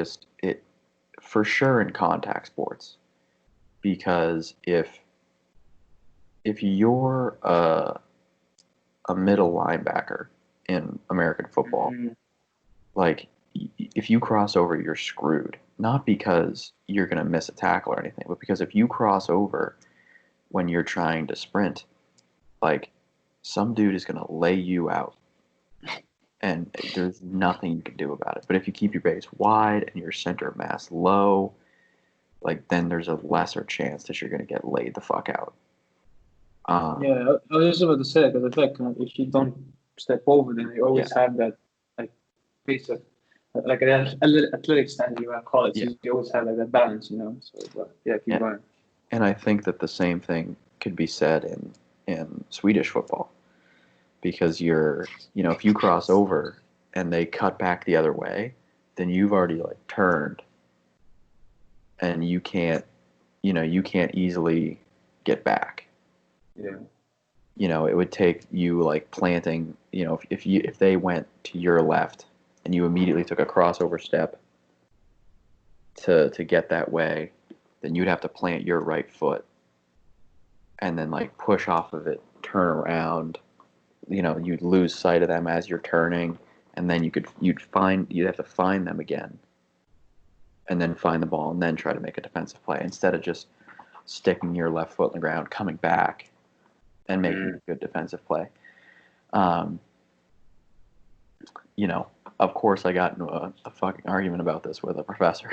for sure in contact sports, because if you're a middle linebacker in American football, like if you cross over, you're screwed. Not because you're going to miss a tackle or anything, but because if you cross over when you're trying to sprint, like some dude is going to lay you out, and there's nothing you can do about it. But if you keep your base wide and your center of mass low, like then there's a lesser chance that you're going to get laid the fuck out. Yeah, I was just about to say that, because I feel like if you don't step over, then you always have that like piece of like an athletic stand, you want to call it. So you always have like that balance, you know. So but, keep going. And I think that the same thing could be said in Swedish football, because if you cross over and they cut back the other way, then you've already like turned, and you can't easily get back. Yeah. You know, it would take you like planting, if they went to your left and you immediately took a crossover step to get that way, then you'd have to plant your right foot and then like push off of it, turn around. You'd lose sight of them as you're turning, and then you'd have to find them again, and then find the ball, and then try to make a defensive play instead of just sticking your left foot in the ground, coming back, and making a good defensive play. Of course, I got into a fucking argument about this with a professor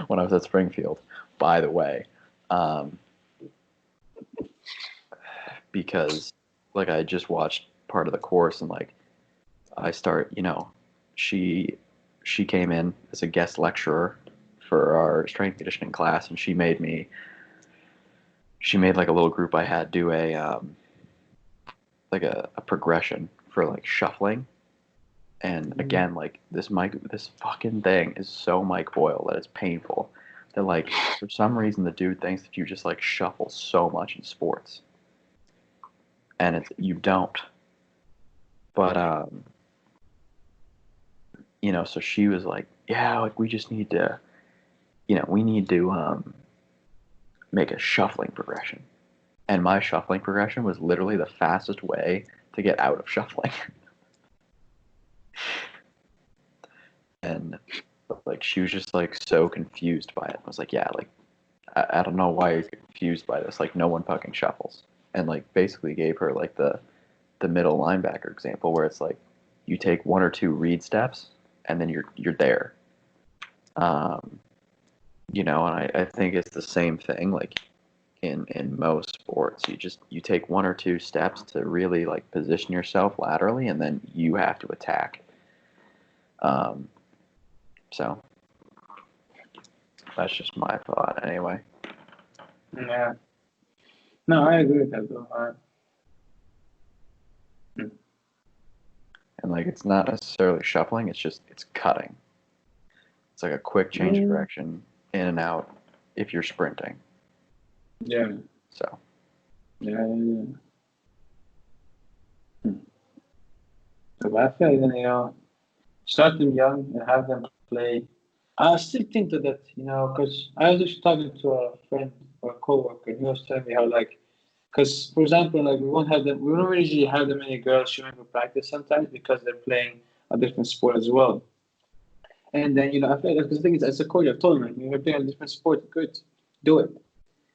when I was at Springfield, by the way, because like I just watched part of the course, and like she came in as a guest lecturer for our strength conditioning class, and she made like a little group I had do a progression for like shuffling. And again, like this fucking thing is so Mike Boyle that it's painful. That like for some reason the dude thinks that you just like shuffle so much in sports, and you don't. But so she was like, yeah, like we just need to, make a shuffling progression. And my shuffling progression was literally the fastest way to get out of shuffling. And like she was just like so confused by it. I was like, yeah, like I don't know why you're confused by this. Like no one fucking shuffles. And like basically gave her like the middle linebacker example, where it's like you take one or two read steps and then you're there. And I think it's the same thing like in most sports. You take one or two steps to really like position yourself laterally, and then you have to attack. So that's just my thought anyway. Yeah. No, I agree with that though. And like it's not necessarily shuffling, it's cutting. It's like a quick change of direction in and out if you're sprinting. Yeah. So. Yeah. So I feel like, start them young and have them play. I still think that, because I was just talking to a friend or a coworker, and he was telling me how, like, because, for example, like, we don't usually have that many girls showing for practice sometimes because they're playing a different sport as well. And then, I feel like, because the thing is, as a coach, I've told them, like, you're playing a different sport, good, do it.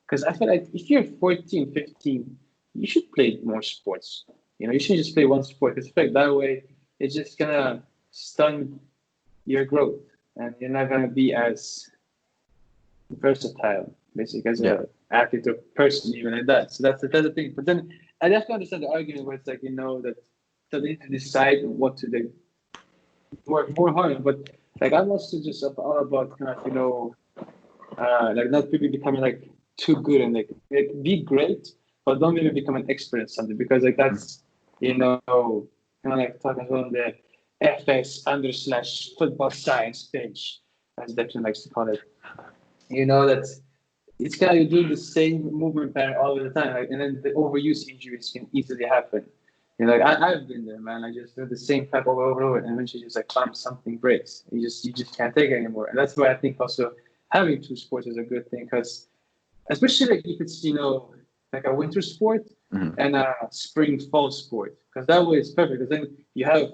Because I feel like if you're 14, 15, you should play more sports. You shouldn't just play one sport, because I feel like that way it's just going to stun your growth, and you're not going to be as versatile, basically, as Yeah. a athlete or person, even like that. So that's the thing. But then I definitely understand the argument where it's like, that they need to decide what to do, more hard. But like I'm also just all about kind of, like not people becoming like too good and like be great, but don't maybe become an expert in something, because like that's, kind of like talking about the FS under slash football science page, as Declan likes to call it. That's it's kind of you do the same movement pattern all the time, like, and then the overuse injuries can easily happen. Like I've been there, man. I just do the same type over, and eventually just like something breaks. You just can't take it anymore, and that's why I think also having two sports is a good thing, because especially like if it's like a winter sport Hmm. and a spring fall sport, because that way it's perfect. Because then you have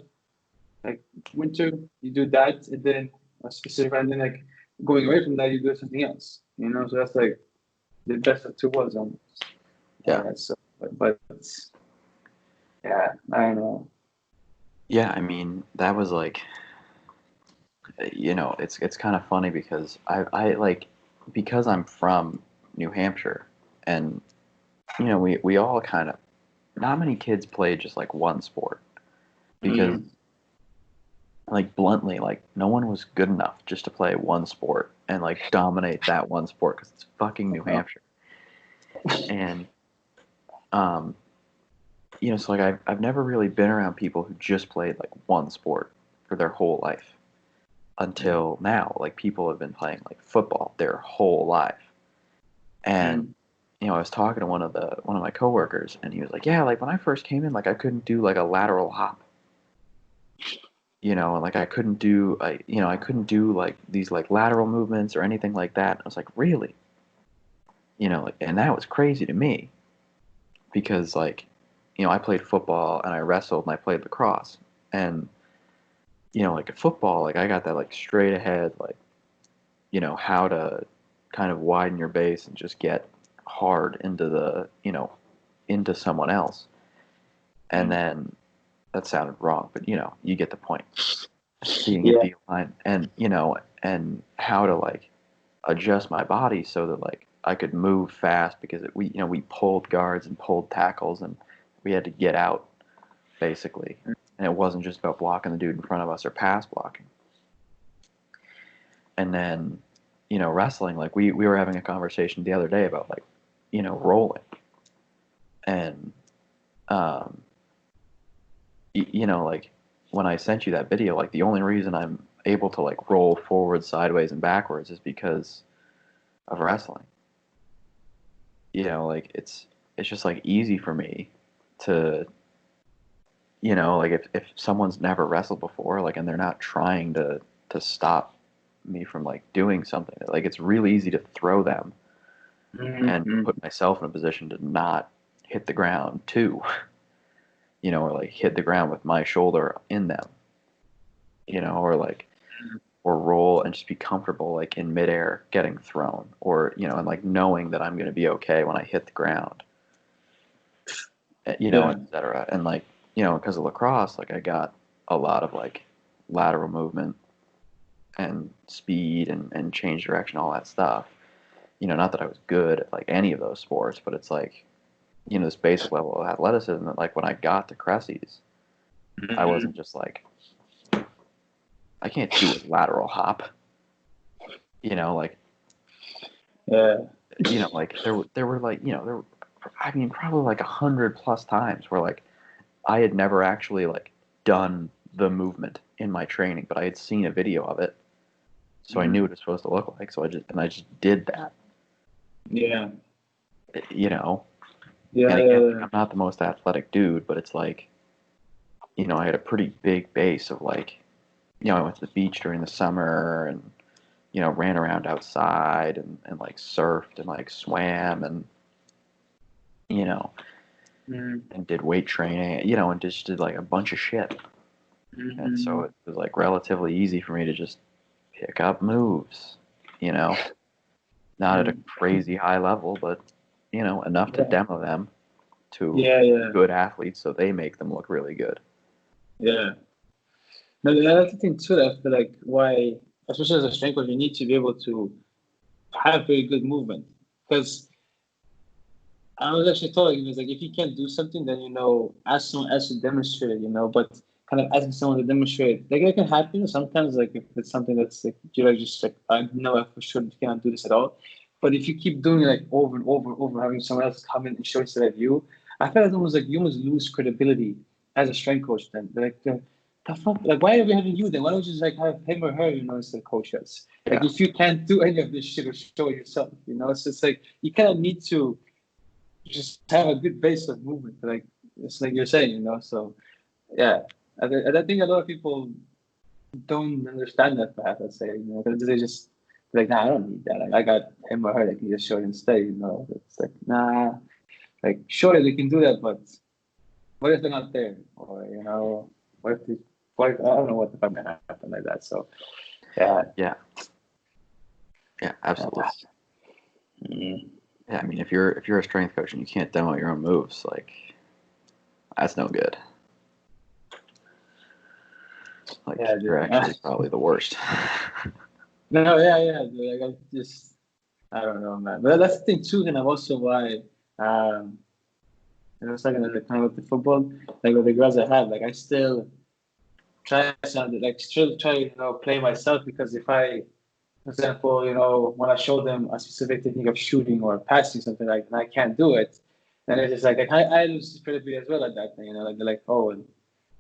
like winter, you do that, and then a specific, and then like going away from that, you do something else. So that's like the best of two worlds almost. Yeah. So, but yeah, I don't know. Yeah, I mean, that was like, it's kind of funny because I like, because I'm from New Hampshire, and we all kind of, not many kids play just like one sport, because Mm. like bluntly, like no one was good enough just to play one sport and like dominate that one sport, because it's fucking New Hampshire. And um so like I've never really been around people who just played like one sport for their whole life until now. Like people have been playing like football their whole life. And Mm. I was talking to one of my coworkers, and he was like, "Yeah, like when I first came in, like I couldn't do like a lateral hop, and like I couldn't do like these like lateral movements or anything like that." And I was like, "Really?" Like, and that was crazy to me, because like, I played football and I wrestled and I played lacrosse, and like at football, like I got that like straight ahead, like how to kind of widen your base and just get hard into into someone else. And Mm. then that sounded wrong, but you get the point. Being a Yeah. D line, and and how to like adjust my body so that like I could move fast, because we pulled guards and pulled tackles, and we had to get out basically, and it wasn't just about blocking the dude in front of us or pass blocking. And then wrestling, like we were having a conversation the other day about like rolling, and um like when I sent you that video, like the only reason I'm able to like roll forward, sideways, and backwards is because of wrestling. Like it's just like easy for me to like if someone's never wrestled before, like, and they're not trying to stop me from like doing something, like it's really easy to throw them and Mm-hmm. put myself in a position to not hit the ground too, or like hit the ground with my shoulder in them, or like, or roll and just be comfortable like in midair getting thrown, or and like knowing that I'm going to be okay when I hit the ground, Yeah. etc. And like, because of lacrosse, like I got a lot of like lateral movement and speed and change direction, all that stuff. Not that I was good at like any of those sports, but it's like, this basic level of athleticism that like when I got to Cressy's, I Mm-hmm. wasn't just like, I can't do a lateral hop, like, Yeah. like there were like, there were, I mean, probably like 100+ times where like I had never actually like done the movement in my training, but I had seen a video of it, so I Mm-hmm. knew what it was supposed to look like. So I just did that, Yeah. you know. And Yeah. again, like Yeah. I'm not the most athletic dude, but it's like, I had a pretty big base of like, I went to the beach during the summer, and ran around outside, and like surfed and like swam, and you know Mm-hmm. and did weight training, and just did like a bunch of shit. And so Mm-hmm. it was like relatively easy for me to just pick up moves, you know, not at a crazy high level, but enough to Yeah. demo them to Yeah. Yeah. good athletes so they make them look really good. Yeah. No, that's the thing too. That I feel like why, especially as a strength coach, you need to be able to have very good movement. Because I was actually told, he was like, if you can't do something, then, ask someone else to demonstrate it, but kind of asking someone to demonstrate, like, it can happen sometimes, like, if it's something that's, like, you're like, just like, I know for sure you cannot do this at all. But if you keep doing it, like, over and over and over, having someone else come in and show instead of you, I feel like almost like you almost lose credibility as a strength coach then. Like, the fuck, like, why are we having you then? Why don't you just, like, have him or her, instead of coach us? Like, if you can't do any of this shit or show it yourself, it's just like, you kind of need to just have a good base of movement, like it's like you're saying, So, yeah, I think a lot of people don't understand that perhaps. I'd say, because they just like, nah, I don't need that. Like, I got him or her that can just show it and stay. It's like, nah, like sure they can do that, but what if they're not there, or what if I don't know what if I'm gonna happen like that. So, Yeah, absolutely. Mm. Yeah, I mean, if you're a strength coach and you can't demo your own moves, like, that's no good. Like, you're actually probably the worst. No, yeah. Dude, like, I don't know, man. But that's the thing too, and also why, I was talking about the kind of the football, like with the girls I have, like I still try something, like still try, play myself, because if I, for example, when I show them a specific technique of shooting or passing something, like, and I can't do it, then it's just like I lose credibility as well at that thing, like they're like, oh,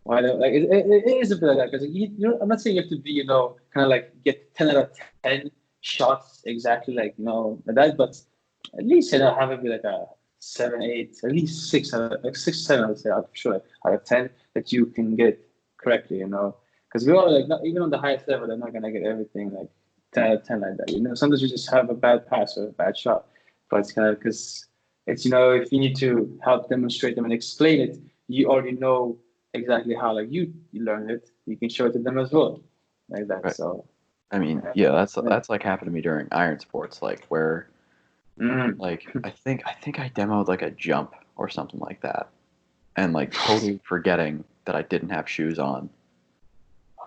why don't, like it is a bit like that, because I'm not saying you have to be, kind of like get 10 out of 10 shots exactly, like, like that, but at least, have it be like a 7, 8, at least 6, like 6, 7, I would say, I'm sure, out of 10 that you can get correctly, because we all, like, not even on the highest level, they're not gonna get everything like 10 out of 10 like that. Sometimes you just have a bad pass or a bad shot, but it's kind of because it's, if you need to help demonstrate them and explain it, you already know exactly how, like, you learned it, you can show it to them as well, like that. Right. So, I mean, yeah, that's like happened to me during iron sports, like where, like, I think I demoed like a jump or something like that, and like totally forgetting that I didn't have shoes on,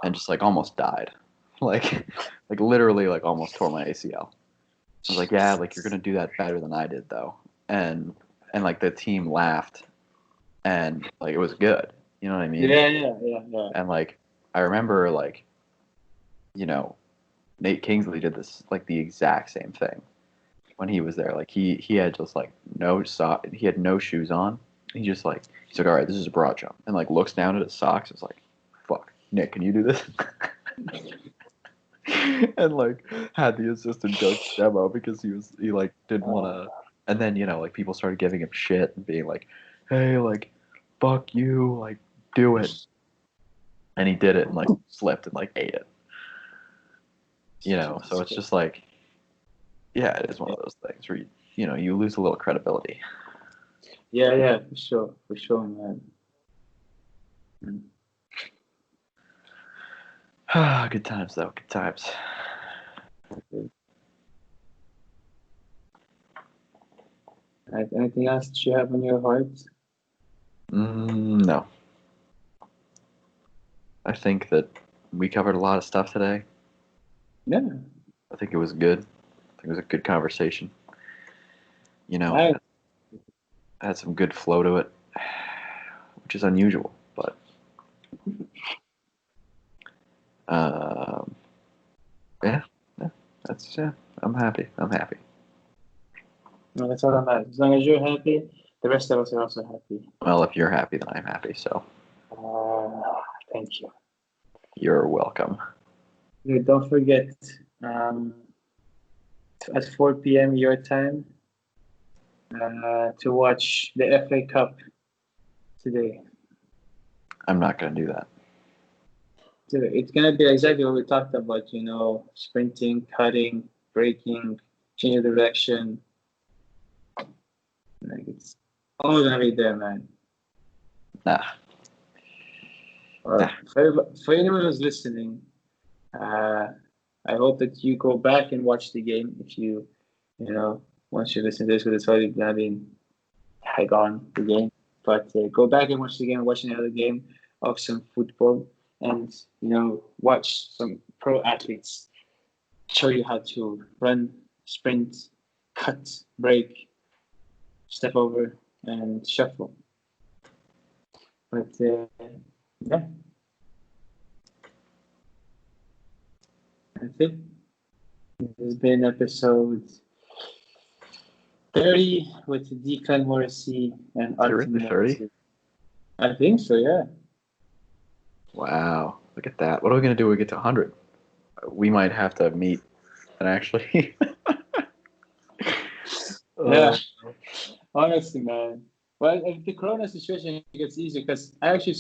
and just like almost died, like literally like almost tore my ACL. I was like, yeah, like you're gonna do that better than I did though, and like the team laughed, and like it was good, you know what I mean? Yeah. And like I remember, like, Nate Kingsley did this, like, the exact same thing when he was there. Like, he had just like he had no shoes on. He's like, all right, this is a broad jump, and like looks down at his socks. It's like, fuck, Nick, can you do this? And like had the assistant coach demo, because he like didn't want to. And then like people started giving him shit and being like, hey, like, fuck you, like, do it. And he did it and like slipped and like ate it. So it's just like, yeah, it is one of those things where you lose a little credibility. Yeah, for sure, man. Good times though, good times. Anything else that you have on your heart? No. I think that we covered a lot of stuff today. Yeah. I think it was good. I think it was a good conversation. Had some good flow to it, which is unusual, but yeah, I'm happy. No, that's all that matters. As long as you're happy, the rest of us are also happy. Well, if you're happy, then I'm happy. So, thank you. You're welcome. Don't forget, at 4 p.m. your time, to watch the FA Cup today. I'm not going to do that. It's going to be exactly what we talked about, sprinting, cutting, braking, change of direction. Like, it's all going to be there, man. Nah. For anyone who's listening, I hope that you go back and watch the game if you, once you listen to this, because it's already been gone, the game. But go back and watch the game, watch another game of some football, and, watch some pro athletes show you how to run sprint, cut, break, step over, and shuffle. But yeah, that's it. This has been episode 30 with Declan Morrissey and Artem. 30? I think so, yeah. Wow, look at that. What are we going to do when we get to 100? We might have to meet and actually... Yeah, honestly, man. Well, if the corona situation gets easier, because I actually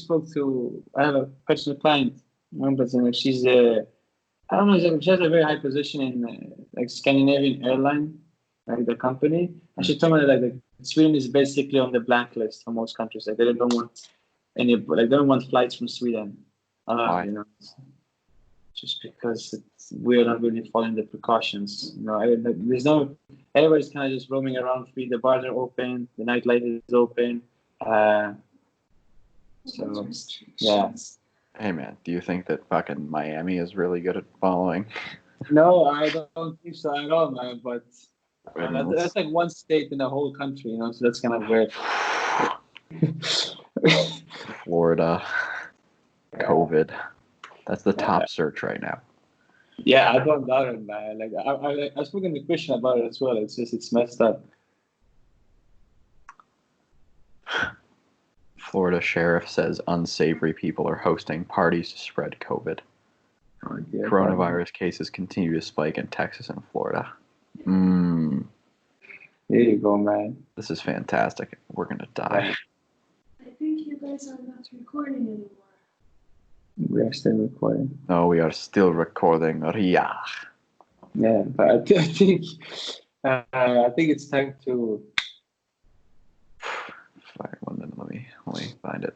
I have a personal client, she's I don't know, she has a very high position in like Scandinavian airline, like the company. And she told me that like Sweden is basically on the blacklist for most countries. Like they don't want they don't want flights from Sweden. Why? You know, just because we're not really following the precautions. You know, everybody's kind of just roaming around free. The bars are open, the nightlife is open. So yeah. Hey man, do you think that fucking Miami is really good at following? No, I don't think so at all, man. But that's like one state in the whole country, you know. So that's kind of weird. Florida, COVID. That's the top search right now. Yeah, I don't doubt it, man. Like I was speaking to Christian about it as well. It's messed up. Florida sheriff says unsavory people are hosting parties to spread COVID. Oh, dear Coronavirus cases continue to spike in Texas and Florida. There you go, man. This is fantastic. We're going to die. I think you guys are not recording anymore. We are still recording. No, we are still recording. Yeah. Yeah, but I think it's time to. Let me find it.